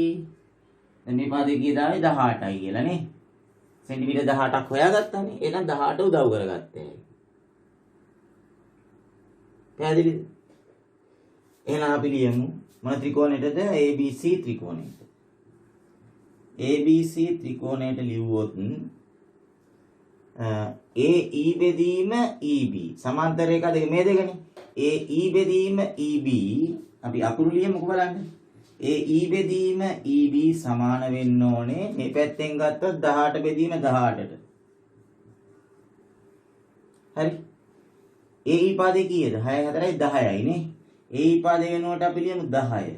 දැන් මේ පාදේ කීයදායි 18යි කියලා නේ. සෙන්ටිමීටර් 18ක් හොයාගත්තානේ. එහෙනම් 18 උදව් කරගත්තේ. පැහැදිලිද? එහෙනම් අපි ලියමු මොන ත්‍රිකෝණයටද? ABC ත්‍රිකෝණයට. ABC ත්‍රිකෝණයට ලිව්වොත් AE බෙදීම EB සමාන්තර රේඛා දෙක මේ දෙකනේ. AE බෙදීම EB අපි අකුරු ලියමුකෝ බලන්න. ඒ E බෙදීම EB සමාන වෙන්න ඕනේ මේ පැත්තෙන් ගත්තොත් 18 බෙදීම 18ට. හරි. ඒ පාදේ කීයද? 6 4යි 10යි නේ. ඒ පාදේ වෙනුවට අපි ලියමු 10.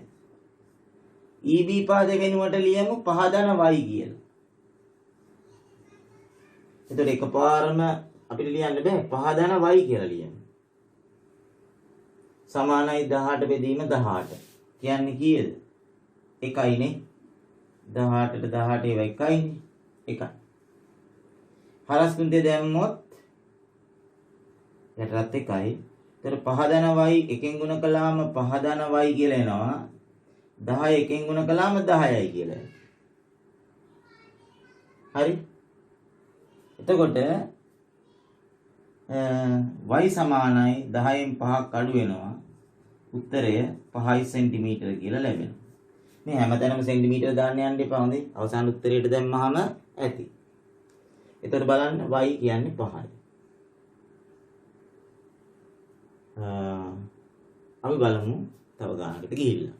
EB පාදේ වෙනුවට ලියමු 5 ධන y කියලා. එතකොට එකපාරම අපිට ලියන්න බෑ 5 ධන y කියලා ලියමු. සමානයි 18 බෙදීම 18. කියන්නේ කීයද? 1යි නේ. 18ට 18 ඒවා 1යි නේ. 1යි. හරස් කුන්තේ දැම්මොත් යටත් 1යි. ඒතර 5 ධන y එකෙන් ගුණ කළාම 5 ධන y කියලා එනවා. 10 එකෙන් ගුණ කළාම 10යි කියලා. හරි. එතකොට y සමානයි 10න් 5ක් අඩු වෙනවා. උත්තරය 5 සෙන්ටිමීටර කියලා ලැබෙනවා. මේ හැමතැනම සෙන්ටිමීටර දාන්න යන්න එපා හොඳේ. අවසාන උත්තරයට දැම්මහම ඇති. එතකොට බලන්න y කියන්නේ 5යි. අපි බලමු තව ගානකට ගිහිල්ලා.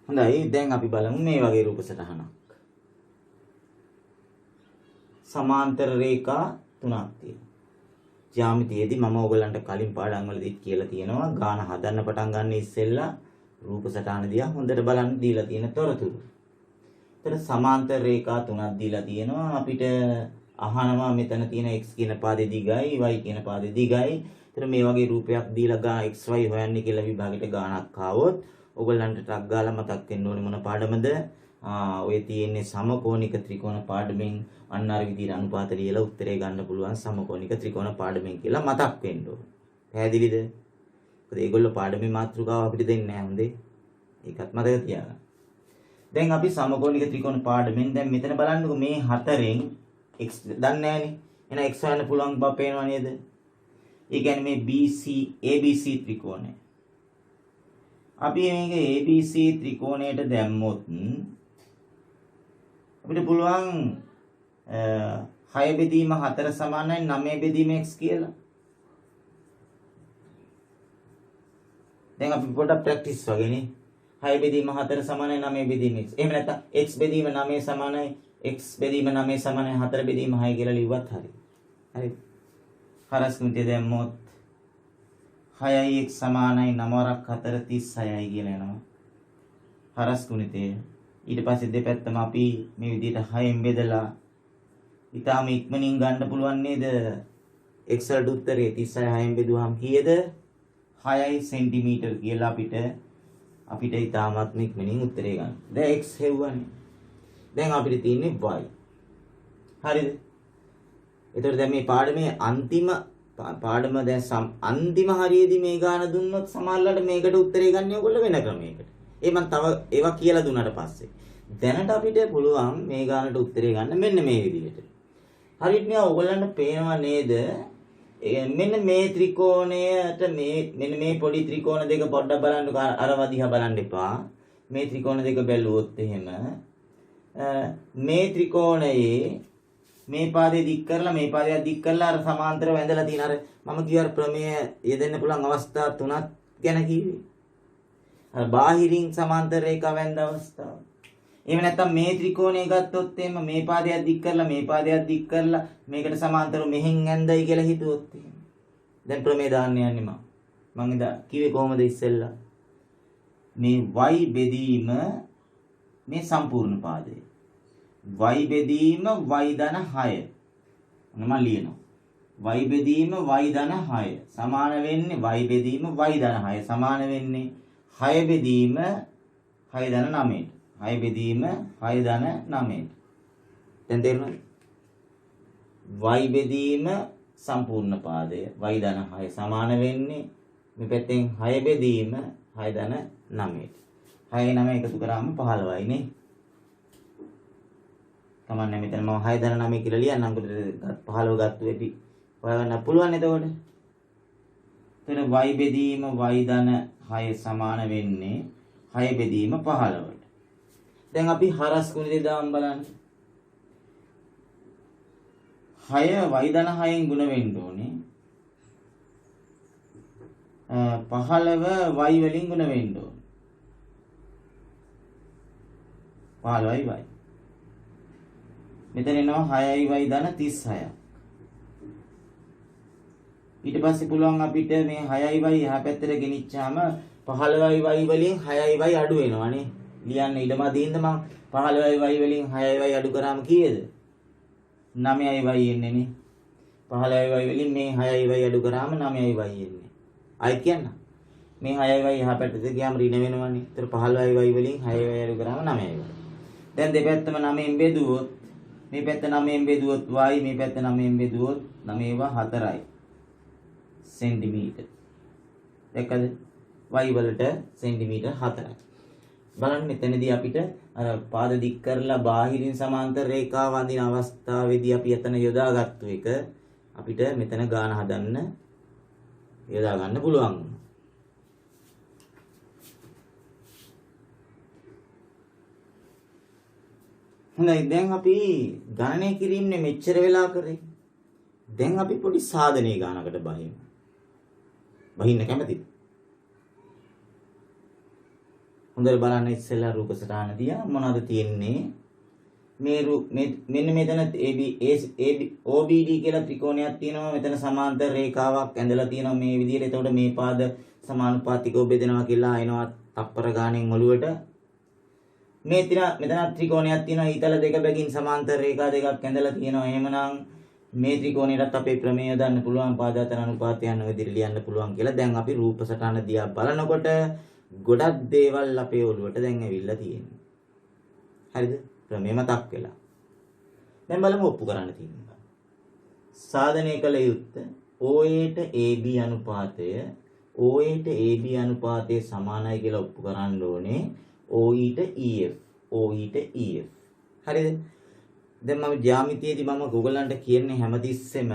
හොඳයි දැන් අපි බලමු මේ වගේ රූප සටහනක්. සමාන්තර රේඛා තුනක් තියෙනවා. ජ්‍යාමිතියේදී මම ඔයගලන්ට කලින් පාඩම් වලදීත් කියලා තියෙනවා ගාන හදන්න පටන් ගන්න ඉස්සෙල්ලා රූප සටහන දිහා හොඳට බලන්න දීලා තියෙන තොරතුරු. ඒතර සමාන්තර රේඛා තුනක් දීලා තියෙනවා අපිට අහනවා මෙතන තියෙන x කියන පාදේ දිගයි y කියන පාදේ දිගයි. ඒතර මේ වගේ රූපයක් දීලා ගාන xy හොයන්නේ කියලා විභාගෙට ගානක් ආවොත් ඔයගලන්ට ටක් ගාලා මතක් වෙන්න ඕනේ මොන පාඩමද? ඔය තියෙන්නේ සමකෝණික ත්‍රිකෝණ පාඩමෙන් අන්න අර විදිහට අනුපාත ලියලා උත්තරේ ගන්න පුළුවන් සමකෝණික ත්‍රිකෝණ පාඩමෙන් කියලා මතක් වෙන්න ඕනේ. පැහැදිලිද? මොකද ඒගොල්ලෝ පාඩමේ මාතෘකාව අපිට දෙන්නේ නැහැ හොඳේ. ඒකත් මතක තියාගන්න. දැන් අපි සමකෝණික ත්‍රිකෝණ පාඩමෙන් දැන් මෙතන බලන්නකො මේ හතරෙන් x දන්නේ නැහනේ. එහෙනම් x හොයන්න පුළුවන් බව පේනවා නේද? ඒ කියන්නේ මේ BC ABC ත්‍රිකෝණය. අපි මේක ABC ත්‍රිකෝණයට දැම්මොත් අපිට පුළුවන් 6 බෙදීම 4 සමානයි 9 බෙදීම x කියලා. දැන් අපි පොඩ්ඩක් ප්‍රැක්ටිස් වගේනේ. 6 බෙදීම 4 සමානයි 9 බෙදීම x. එහෙම නැත්නම් x බෙදීම 9 සමානයි x බෙදීම 9 සමානයි 4 බෙදීම 6 කියලා ලිව්වත් හරි. හරි. හරස් කුන්තිය දැම්මොත් 6යි x සමානයි 9 වරක් 4 36යි කියලා එනවා. හරස් ගුණිතය. ඊට පස්සේ දෙපැත්තම අපි මේ විදිහට 6න් බෙදලා ඊටාම ඉක්මනින් ගන්න පුළුවන් නේද? x වලට උත්තරේ 36 6න් බෙදුවාම කීයද? 6යි සෙන්ටිමීටර කියලා අපිට ඊටාමත් ඉක්මනින් උත්තරේ ගන්න. දැන් x හෙව්වනේ. දැන් අපිට තියෙන්නේ y. හරිද? ඒතර දැන් මේ පාඩමේ අන්තිම පාඩම දැන් අන්තිම හරියේදී මේ ගාන දුන්නොත් සමහරවිට මේකට උත්තරේ ගන්න ඕගොල්ලෝ වෙන ක්‍රමයකට. ඒ මම තව ඒවා කියලා දුන්නාට පස්සේ දැනට අපිට පුළුවන් මේ ගානට උත්තරේ ගන්න මෙන්න මේ විදිහට. හරියට නිකන් ඕගොල්ලන්ට පේනවා නේද? මෙන්න මේ ත්‍රිකෝණයට මෙන්න මේ පොඩි ත්‍රිකෝණ දෙක පොඩ්ඩක් බලන්න අරවා දිහා බලන්න එපා. මේ ත්‍රිකෝණ දෙක බැලුවොත් එහෙම මේ ත්‍රිකෝණයේ මේ පාදේ දික් කරලා මේ පාදය දික් කරලා අර සමාන්තරව ඇඳලා තියෙන අර මම කියවර ප්‍රමේය යෙදෙන්න පුළුවන් අවස්ථා තුනක් ගැන කිව්වේ. අර බාහිරින් සමාන්තර රේඛාව ඇඳ අවස්ථාව. එහෙම නැත්නම් මේ ත්‍රිකෝණය ගත්තොත් එහෙම මේ පාදයක් දික් කරලා මේ පාදයක් දික් කරලා මේකට සමාන්තරව මෙහෙන් ඇඳයි කියලා හිතුවොත් එහෙම. දැන් ප්‍රමේය දාන්න යන්නේ මම ඉදා කිව්වේ කොහොමද ඉස්සෙල්ලා? මේ y බෙදීම මේ සම්පූර්ණ පාදය. y බෙදීම y ධන 6. මම ලියනවා. y බෙදීම y ධන 6 සමාන වෙන්නේ y බෙදීම y ධන 6 සමාන වෙන්නේ 6 බෙදීම 6 ධන 9ට. 6 බෙදීම 6 ධන 9ට. දැන් තේරුණාද? y බෙදීම සම්පූර්ණ පාදය y ධන 6 සමාන වෙන්නේ මේ පැත්තෙන් 6 බෙදීම 6 ධන 9ට. 6 9 එකතු කරාම 15යි නේ. කමන්නේ මෙතන මම 6 ධන 9 කියලා ලියන්නම්. 15 ගත්තු වෙපි හොයාගන්න පුළුවන් එතකොට. එතන y බෙදීම y ධන 6 සමාන වෙන්නේ 6 බෙදීම 15ට. දැන් අපි හරස් ගුණිතය දාමු බලන්න. 6 y ධන 6න් ගුණ වෙන්න ඕනේ. 15 y වලින් ගුණ වෙන්න ඕන. 15යි y. මෙතන එනවා 6යි y ධන 36ක්. ඊට පස්සේ පුළුවන් අපිට මේ 6යි y එහා පැත්තට ගෙනිච්චාම 15යි y වලින් 6යි y අඩු වෙනවානේ. ලියන්න ඉඩම දින්ද මම 15යි y වලින් 6යි y අඩු කරාම කීයද? 9යි y එන්නේ නේ. 15යි y වලින් මේ 6යි y අඩු කරාම 9යි y එන්නේ. ආයි කියන්න. මේ 6යි y එහා පැත්තට ගියාම ඍණ වෙනවනේ. ඒතර 15යි y වලින් 6යි y අඩු කරාම 9යි y. දැන් දෙපැත්තම 9ෙන් බෙදුවොත් මේ පැත්ත 9ෙන් බෙදුවොත් y මේ පැත්ත 9ෙන් බෙදුවොත් 9 4යි සෙන්ටිමීටර්. දැක්කද? y වලට සෙන්ටිමීටර් 4යි. බලන්න මෙතනදී අපිට අර පාද දික් කරලා බාහිරින් සමාන්තර රේඛාව අඳින අවස්ථාවේදී අපි එතන යොදාගත්තු එක අපිට මෙතන ගාන හදන්න යොදා ගන්න පුළුවන්. හොඳයි දැන් අපි ගණනය කිරීමනේ මෙච්චර වෙලා කරේ. දැන් අපි පොඩි සාධනීය ගානකට බහිමු. බහින්න කැමතිද? හොඳට බලන්න ඉස්සෙල්ලා රූප සටහන තියා මොනවද තියෙන්නේ? මෙන්න මෙතන OBD කියලා ත්‍රිකෝණයක් තියෙනවා. මෙතන සමාන්තර රේඛාවක් ඇඳලා තියෙනවා මේ විදිහට. එතකොට මේ පාද සමානුපාතිකව බෙදෙනවා කියලා එනවා තප්පර ගානෙන් ඔළුවට. මෙතන ත්‍රිකෝණයක් තියෙනවා. ඊතල දෙක බැගින් සමාන්තර රේඛා දෙකක් ඇඳලා තියෙනවා. එහෙමනම් මේ ත්‍රිකෝණයටත් අපේ ප්‍රමේය යොදන්න පුළුවන්. පාද අතර අනුපාතය යන විදිහට ලියන්න පුළුවන් කියලා. දැන් අපි රූප සටහන දිහා බලනකොට ගොඩක් දේවල් අපේ ඔළුවට දැන් ඇවිල්ලා තියෙනවා. හරිද? ප්‍රමේය මතක් වෙලා. දැන් බලමු ඔප්පු කරන්න තියෙනවා. සාධනය කළ යුත්තේ OAට AB අනුපාතය OAට AB අනුපාතය සමානයි කියලා ඔප්පු කරන්න ඕනේ. OEට EF OEට EF. හරිද? දැන් මම ජ්‍යාමිතියේදී මම ඔයගොල්ලන්ට කියන්නේ හැමතිස්සෙම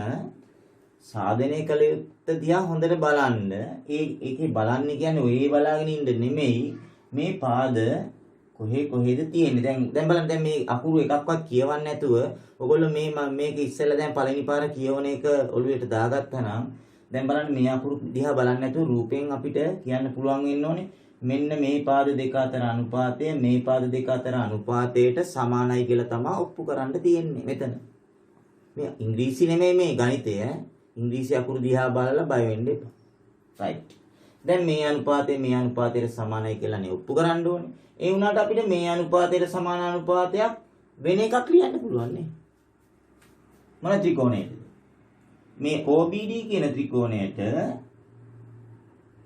සාධනය කළ යුත්තේ දිහා හොඳට බලන්න. ඒකේ බලන්නේ කියන්නේ ඔය බලාගෙන ඉන්න නෙමෙයි මේ පාද කොහෙද තියෙන්නේ. දැන් බලන්න දැන් මේ අකුරු එකක්වත් කියවන්නේ නැතුව ඔයගොල්ලෝ මේක ඉස්සෙල්ලා දැන් පළවෙනි පාර කියවන එක ඔළුවට දාගත්තා නම් දැන් බලන්න මේ අකුරු දිහා බලන්නේ නැතුව රූපයෙන් අපිට කියන්න පුළුවන් වෙන්න ඕනේ මෙන්න මේ පාද දෙක අතර අනුපාතය මේ පාද දෙක අතර අනුපාතයට සමානයි කියලා තමයි ඔප්පු කරන්න තියෙන්නේ මෙතන. මේ ඉංග්‍රීසි නෙමෙයි මේ ගණිතය. ඉංග්‍රීසි අකුරු දිහා බලලා බය වෙන්න එපා. රයිට්. දැන් මේ අනුපාතයට සමානයි කියලා නේ ඔප්පු කරන්න ඕනේ. ඒ වුණාට අපිට මේ අනුපාතයට සමාන අනුපාතයක් වෙන එකක් ලියන්න පුළුවන් නේ. මොන ත්‍රිකෝණයේද? මේ OBD කියන ත්‍රිකෝණයට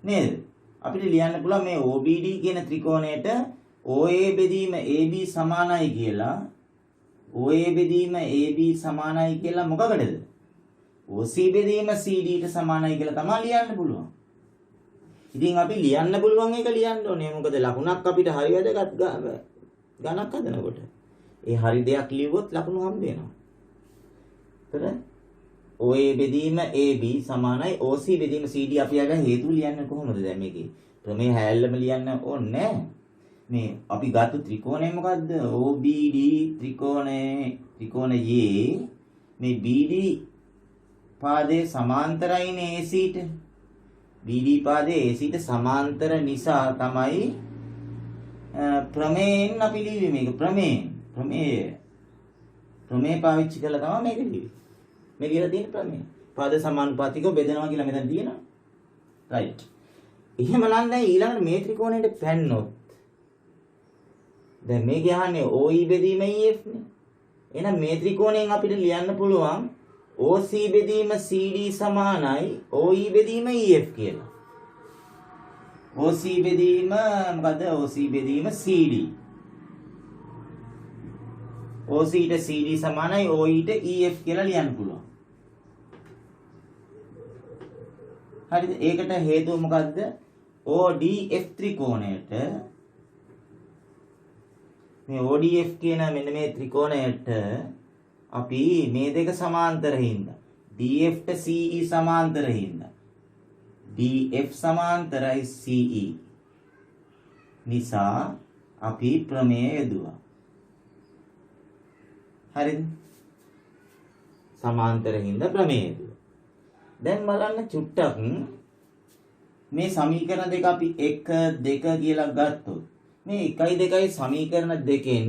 නේද? අපිට ලියන්න පුළුවන් මේ OBD කියන ත්‍රිකෝණයට OA බෙදීම AB සමානයි කියලා. OA බෙදීම AB සමානයි කියලා මොකකටද? OC බෙදීම CDට සමානයි කියලා තමයි ලියන්න පුළුවන්. ඉතින් අපි ලියන්න පුළුවන් එක ලියන්න ඕනේ. මොකද ලකුණක් අපිට හරි වැදගත් ගණක් හදනකොට. ඒ හරි දෙයක් ලියුවොත් ලකුණු හම්බ වෙනවා. ඒතර OA බෙදීම AB සමානයි OC බෙදීම CD අපි අර හේතු ලියන්නේ කොහොමද දැන් මේකේ? ප්‍රමේය හැල්ලම ලියන්න ඕනේ නැහැ. මේ අපි ගත්ත ත්‍රිකෝණය මොකද්ද? OBD ත්‍රිකෝණයේ මේ BD පාදයේ සමාන්තරයිනේ ACට. BD පාදයේ ACට සමාන්තර නිසා තමයි ප්‍රමේයෙන් අපි ලියුවේ මේක ප්‍රමේය පාවිච්චි කරලා තමයි මේක ලියුවේ. මේ කියලා තියෙන ප්‍රමේය. පාද සමානුපාතිකව බෙදනවා කියලා මෙතන තියෙනවා. රයිට්. එහෙම නම් දැන් ඊළඟට මේ ත්‍රිකෝණයට පැන්නොත් දැන් මේ ගහන්නේ OE බෙදීම EF නේ. එහෙනම් මේ ත්‍රිකෝණයෙන් අපිට ලියන්න පුළුවන් OC බෙදීම CD සමානයි OE බෙදීම EF කියලා. OC බෙදීම මොකද්ද? OC බෙදීම CD. OC ට CD සමානයි OE ට EF කියලා ලියන්න පුළුවන්. හරිද? ඒකට හේතුව මොකද්ද? ODF ත්‍රිකෝණයට මේ ODF කියන මෙන්න මේ ත්‍රිකෝණයට අපි මේ දෙක සමාන්තර හින්දා DF ට CE සමාන්තර හින්දා DF සමාන්තරයි CE නිසා අපි ප්‍රමේය යෙදුවා. හරිද? සමාන්තර හින්දා ප්‍රමේය යෙදුවා. දැන් බලන්න චුට්ටක් මේ සමීකරණ දෙක අපි 1 2 කියලා ගත්තොත් මේ 1 2 සමීකරණ දෙකෙන්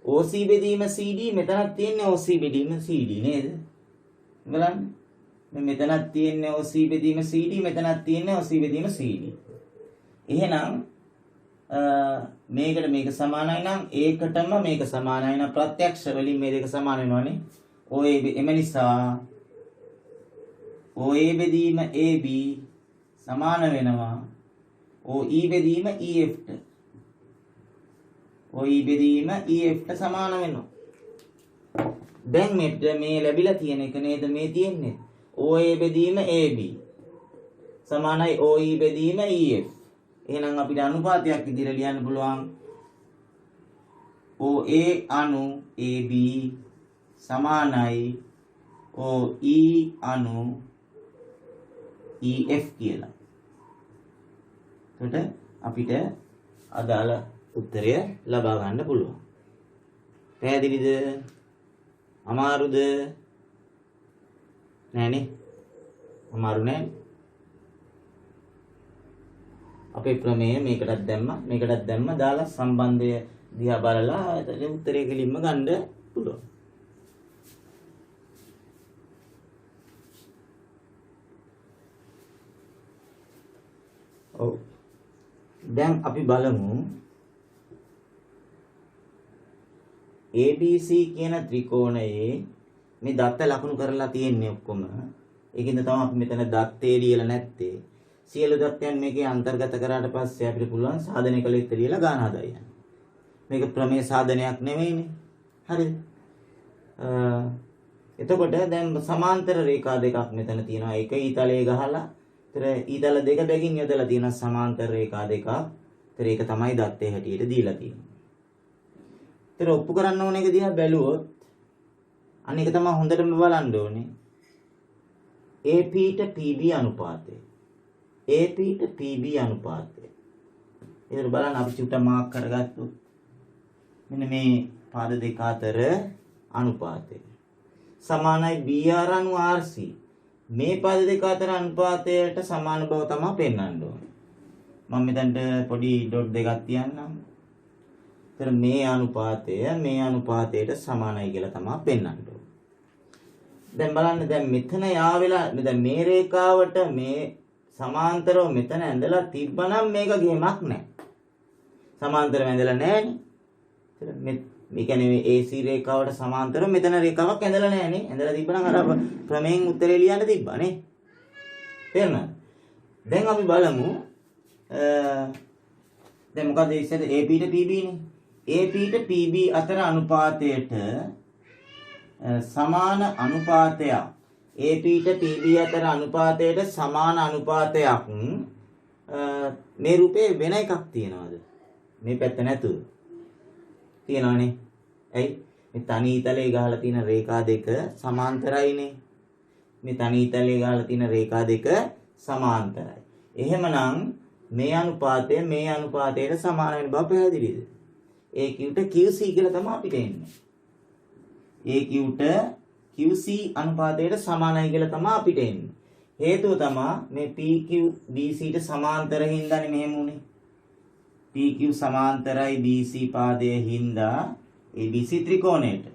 OC බෙදීම CD මෙතනක් තියෙන්නේ OC බෙදීම CD නේද? බලන්න. මේ මෙතනක් තියෙන්නේ OC බෙදීම CD මෙතනක් තියෙන්නේ OC බෙදීම CD. එහෙනම් මේකට මේක සමානයි නම් ඒකටම මේක සමානයි නම් ප්‍රත්‍යක්ෂ වලින් මේ දෙක සමාන වෙනවනේ. OA එම නිසා OA බෙදීම AB සමාන වෙනවා OE බෙදීම EF ට. OE බෙදීම EF ට සමාන වෙනවා. දැන් මේ ලැබිලා තියෙන එක නේද මේ තියෙන්නේ. OA බෙදීම AB සමානයි OE බෙදීම EF. එහෙනම් අපිට අනුපාතයක් විදිහට ලියන්න පුළුවන් OA අනු AB සමානයි OE අනු EF කියලා. එතකොට අපිට අදාළ උත්තරය ලබා ගන්න පුළුවන්. පැහැදිලිද? අමාරුද? නෑනේ. අමාරු නෑ. අපේ ප්‍රමේය මේකටත් දැම්ම දාලා සම්බන්ධය දිහා බලලා උත්තරය කෙලින්ම ගන්න පුළුවන්. ඔව්. දැන් අපි බලමු ABC කියන ත්‍රිකෝණයේ මේ දත්ත ලකුණු කරලා තියෙන්නේ ඔක්කොම. ඒකින්ද තමයි අපි මෙතන දත්තේ ලියලා නැත්තේ. සියලු දත්තයන් මේකේ අන්තර්ගත කරාට පස්සේ අපිට පුළුවන් සාධනය කළ යුත්තේ ලියලා ගාන හදාගන්න. මේක ප්‍රමේය සාධනයක් නෙවෙයිනේ. හරිද? එතකොට දැන් සමාන්තර රේඛා දෙකක් මෙතන තියෙනවා. එක ඊතලයේ ගහලා ඒතර ඊතල දෙක බැගින් යොදලා තියෙන සමාන්තර රේඛා දෙකක්. ඒතර ඒක තමයි දත්තේ හැටියට දීලා තියෙන්නේ. ඒතර ඔප්පු කරන්න ඕන එක දිහා බැලුවොත් අනික තමයි හොඳටම බලන්න ඕනේ. AP ට PB අනුපාතය. AP ට PB අනුපාතය. ඒතර බලන්න අපි චුට්ටක් මාක් කරගත්තොත් මෙන්න මේ පාද දෙක අතර අනුපාතය සමානයි BR අනු RC. මේ පාද දෙක අතර අනුපාතයට සමාන බව තමයි පෙන්වන්න ඕනේ. මම මෙතනට පොඩි ඩොට් දෙකක් තියන්නම්. ඒතර මේ අනුපාතයට සමානයි කියලා තමයි පෙන්වන්න ඕනේ. දැන් බලන්න දැන් මෙතන යාවෙලා දැන් මේ රේඛාවට මේ සමාන්තරව මෙතන ඇඳලා තිබ්බනම් මේක ගේමක් නැහැ. සමාන්තරව ඇඳලා නැහැනේ. ඒතර මේ කියන්නේ මේ AC රේඛාවට සමාන්තරව මෙතන රේඛාවක් ඇඳලා නැහැනේ. ඇඳලා තිබ්බනම් අර ක්‍රමයෙන් උත්තරේ ලියන්න තිබ්බානේ. තේරුණාද? දැන් අපි බලමු දැන් මොකද ඉස්සෙල්ලා AP ට PB නේ. AP ට PB අතර අනුපාතයට සමාන අනුපාතයක් AP ට PB අතර අනුපාතයට සමාන අනුපාතයක් මේ රූපේ වෙන එකක් තියනවාද? මේ පැත්ත නැතුව තියනවනේ. ඇයි? මේ තනි ඊතලයේ ගහලා තියෙන රේඛා දෙක සමාන්තරයිනේ. මේ තනි ඊතලයේ ගහලා තියෙන රේඛා දෙක සමාන්තරයි. එහෙමනම් මේ අනුපාතයට සමාන වෙන බව පැහැදිලිද? AQ ට QC කියලා තමයි අපිට එන්නේ. AQ ට QC අනුපාතයට සමානයි කියලා තමයි අපිට එන්නේ. හේතුව තමයි මේ PQ BC ට සමාන්තර හින්දානේ මෙහෙම උනේ. PQ සමාන්තරයි BC පාදයේ හින්දා ABC ත්‍රිකෝණයට.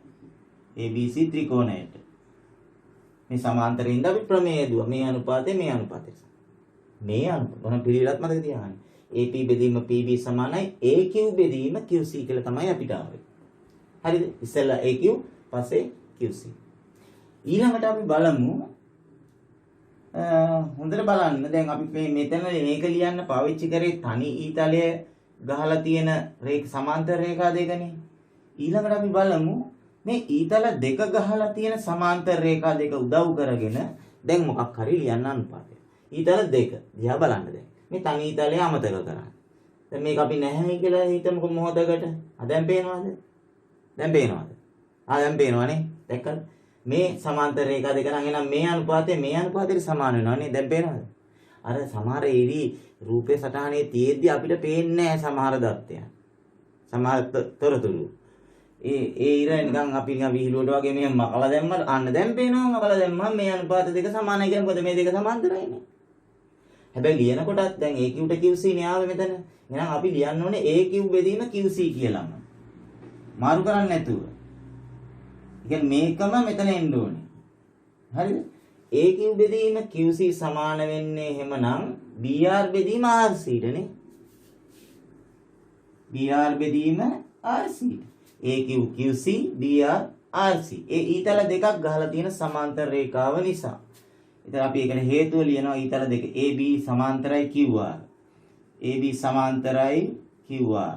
මේ සමාන්තරින් හින්දා අපි ප්‍රමේය දුවා. මේ අනුපාතය මේ අනුපාත පිළිවෙලත් මතක තියාගන්න. AP බෙදීම PB සමානයි AQ බෙදීම QC කියලා තමයි අපිට ආවේ. හරිද? ඉස්සෙල්ලා AQ පස්සේ QC. ඊළඟට අපි බලමු හොඳට බලන්න. දැන් අපි මෙතන මේක ලියන්න පාවිච්චි කරේ තනි ඊතලයේ ගහලා තියෙන සමාන්තර රේඛා දෙකනේ. ඊළඟට අපි බලමු මේ ඊතල දෙක ගහලා තියෙන සමාන්තර රේඛා දෙක උදව් කරගෙන දැන් මොකක් හරි ලියන්න අනුපාතය. ඊතල දෙක දිහා බලන්න දැන්. මේ තනි ඊතලයේ අමතක කරන්න. දැන් මේක අපි නැහැ කියලා හිතමුකෝ මොහොතකට. දැන් පේනවද? දැන් පේනවනේ. දැක්කද? මේ සමාන්තර රේඛා දෙක නම් එහෙනම් මේ අනුපාතයට සමාන වෙනවනේ. දැන් පේනවද? අර සමහර ඒවි රූපේ සටහනේ තියෙද්දි අපිට පේන්නේ නැහැ සමහර දත්තයන්. සමහර තොරතුරු. ඒ ඉර නිකන් අපි නිකන් විහිළුවට වගේ මෙහෙම මකලා දැම්මම අන්න දැන් පේනවා මකලා දැම්මම මේ අනුපාත දෙක සමානයි කියන්නේ මොකද මේ දෙක සමාන්තරයිනේ. හැබැයි ලියනකොටත් දැන් AQ ට QC නේ ආවේ මෙතන. එහෙනම් අපි ලියන්න ඕනේ AQ බෙදීම QC කියලාම. මාරු කරන්නේ නැතුව. ඒ කියන්නේ මේකම මෙතන එන්න ඕනේ. හරිද? AQ බෙදීම QC සමාන වෙන්නේ එහෙමනම් BR බෙදීම RC ටනේ. BR බෙදීම RC. AQ QC BR RC. ඒ ඊතල දෙකක් ගහලා තියෙන සමාන්තර රේඛාව නිසා. ඉතින් අපි ඒකට හේතුව ලියනවා ඊතල දෙක AB සමාන්තරයි QR. AB සමාන්තරයි QR.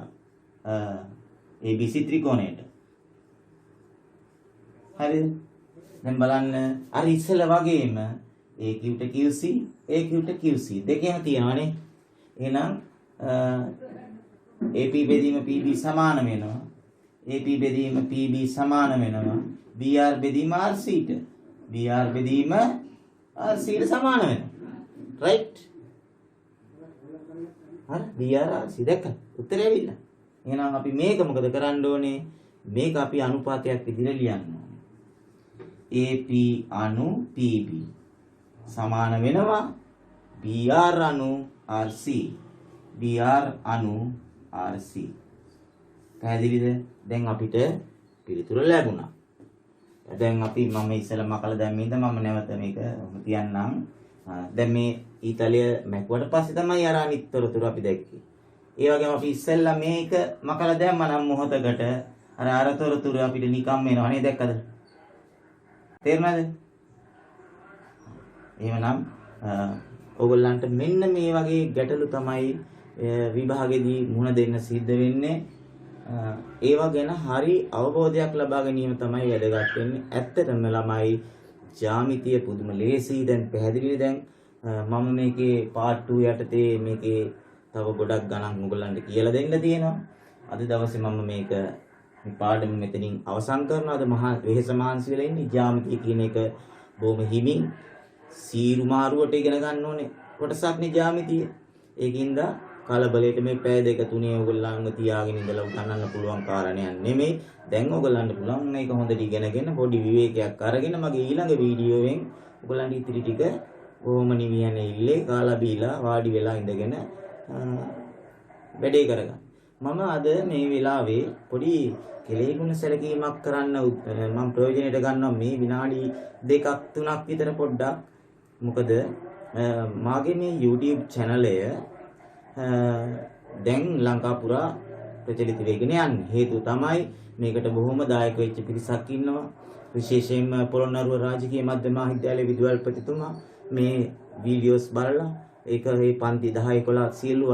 ABC ත්‍රිකෝණයට. හරිද? දැන් බලන්න අර ඉස්සෙල්ල වගේම AQ ට QC, AQ ට QC දෙකේම තියෙනවානේ. එහෙනම් AP බෙදීම PB සමාන වෙනවා. AP බෙදීම PB සමාන වෙනවා. BR බෙදීම RC ට. BR බෙදීම RC ට සමාන වෙනවා. රයිට්? හරි BR RC දැක්ක? උත්තරය ඇවිල්ලා. එහෙනම් අපි මේක මොකද කරන්න ඕනේ? මේක අපි අනුපාතයක් විදිහට ලියන්න ඕනේ. AP අනු PB සමාන වෙනවා BR අනු RC. BR අනු RC. පැහැදිලිද? දැන් අපිට පිළිතුර ලැබුණා. දැන් අපි මම ඉස්සෙල්ලා මකලා දැම්මින්ද මම නැවත මේක තියන්නම්. දැන් මේ ඊතලය මැකුවට පස්සේ තමයි අර අනිත් තොරතුරු අපි දැක්කේ. ඒ වගේම අපි ඉස්සෙල්ලා මේක මකලා දැම්ම නම් මොහොතකට අර තොරතුරු අපිට නිකම් එනවා නේ දැක්කද? තේරුණාද? එහෙමනම් ඕගොල්ලන්ට මෙන්න මේ වගේ ගැටලු තමයි විභාගෙදී මුහුණ දෙන්න සිද්ධ වෙන්නේ. ඒවා ගැන හරි අවබෝධයක් ලබා ගැනීම තමයි වැදගත් වෙන්නේ. ඇත්තටම ළමයි ජ්‍යාමිතිය පුදුම ලේසි. දැන් පැහැදිලිද? දැන් මම මේකේ part 2 යටතේ මේකේ තව ගොඩක් ගණන් ඔයගොල්ලන්ට කියලා දෙන්න තියෙනවා. අද දවසේ මම මේක මේ පාඩම මෙතනින් අවසන් කරනවා. අද මහා වෙහෙස මහන්සි වෙලා ඉන්නේ. ජ්‍යාමිතිය කියන එක බොහොම හිමින් සීරු මාරුවට ඉගෙන ගන්න ඕනේ කොටසක් නේ ජ්‍යාමිතිය. ඒකින්ද කලබලයට මේ පැය දෙක තුනේ ඔයගොල්ලන්ව තියාගෙන ඉඳලා උගන්නන්න පුළුවන් කාරණයක් නෙමෙයි. දැන් ඔයගොල්ලන්ට පුළුවන් මේක හොඳට ඉගෙනගෙන පොඩි විවේකයක් අරගෙන මගේ ඊළඟ වීඩියෝවෙන් ඔයගොල්ලන්ට ඉතිරි ටික කොහොම නිවියන්නේ ඉල්ලේ කාලා බීලා වාඩි වෙලා ඉඳගෙන වැඩේ කරගන්න. මම අද මේ වෙලාවේ පොඩි කෙලෙහිගුණ සැලකීමක් කරන්න මම ප්‍රයෝජනෙට ගන්නවා මේ විනාඩි 2ක් 3ක් විතර පොඩ්ඩක්. මොකද මාගේ මේ YouTube channelය දැන් ලංකා පුරා ප්‍රචලිත වෙගෙන යන්නේ. හේතුව තමයි මේකට බොහොම දායක වෙච්ච පිරිසක් ඉන්නවා. විශේෂයෙන්ම පොළොන්නරුව රාජකීය මධ්‍ය මහාවිද්‍යාලයේ විදුහල්පතිතුමා මේ වීඩියෝස් බලලා ඒක මේ පන්ති 10 11 සියලු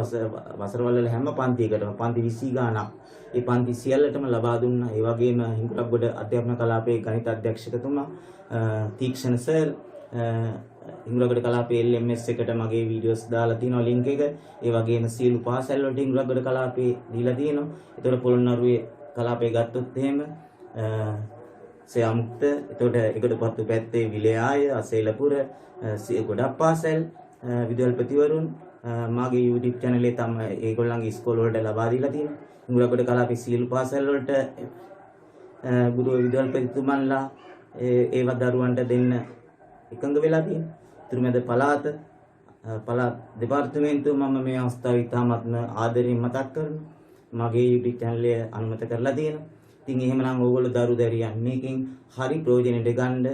වසරවල හැම පන්තියකටම පන්ති 20 ගාණක් ඒ පන්ති සියල්ලටම ලබා දුන්නා. ඒ වගේම හිඟුලක්ගොඩ අධ්‍යාපන කලාපයේ ගණිත අධ්‍යක්ෂකතුමා තීක්ෂණ සර් හිඟුලක්ගොඩ කලාපයේ LMS එකට මගේ වීඩියෝස් දාලා තියෙනවා ලින්ක් එක. ඒ වගේම සියලු පාසල් වලට හිඟුලක්ගොඩ කලාපයේ දීලා තියෙනවා. ඒතකොට පොළොන්නරුවේ කලාපයේ ගත්තොත් එහෙම සයාමුක්ත එතකොට එකටපත්තු පැත්තේ විලයාය අසේලපුර ගොඩක් පාසල් විදුහල්පතිවරුන් මාගේ YouTube channel එකේ තමයි ඒගොල්ලන්ගේ ඉස්කෝල වලට ලබා දීලා තියෙනවා. හිඟුලක්ගොඩ කලාපයේ සියලු පාසල් වලට ගුරු විදුහල්පතිතුමන්ලා ඒව දරුවන්ට දෙන්න එකඟ වෙලා තියෙනවා. තුරුමැද පළාත දෙපාර්තමේන්තුව මම මේ අවස්ථාවේ ඉතාමත්ම ආදරෙන් මතක් කරනවා. මගේ YouTube channel එක අනුමත කරලා තියෙනවා. ඉතින් එහෙමනම් ඕගොල්ලෝ දරු දැරියන් මේකෙන් හරි ප්‍රයෝජනෙට ගන්න.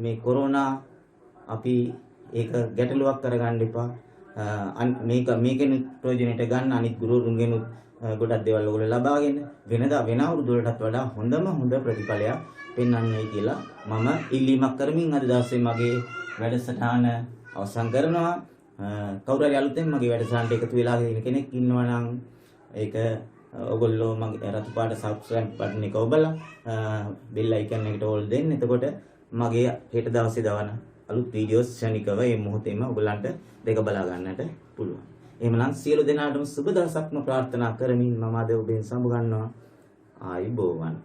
මේ කොරෝනා අපි ඒක ගැටලුවක් කරගන්න එපා. මේකෙන් ප්‍රයෝජනෙට ගන්න අනිත් ගුරුවරුන්ගෙන් ගොඩක් දේවල් ඔයගොල්ලෝ ලබාගෙන වෙන අවුරුදු වලටත් වඩා හොඳ ප්‍රතිඵලයක් පෙන්වන්නයි කියලා මම ඉල්ලීමක් කරමින් අද දවසේ මගේ වැඩසටහන අවසන් කරනවා. කවුරු හරි අලුතෙන් මගේ වැඩසටහනට එකතු වෙලා ඉන්න කෙනෙක් ඉන්නවා නම් ඒක ඔයගොල්ලෝ මගේ රතු පාට subscribe button එක ඔබලා bell icon එකට ඕල් දෙන්න. එතකොට මගේ හෙට දවසේ දවන අලුත් වීඩියෝස් ශනිකව මේ මොහොතේම ඔයගලන්ට දෙක බලා ගන්නට පුළුවන්. එහෙමනම් සියලු දෙනාටම සුබ දවසක්ම ප්‍රාර්ථනා කරමින් මම අද ඔබෙන් සමුගන්නවා. ආයුබෝවන්.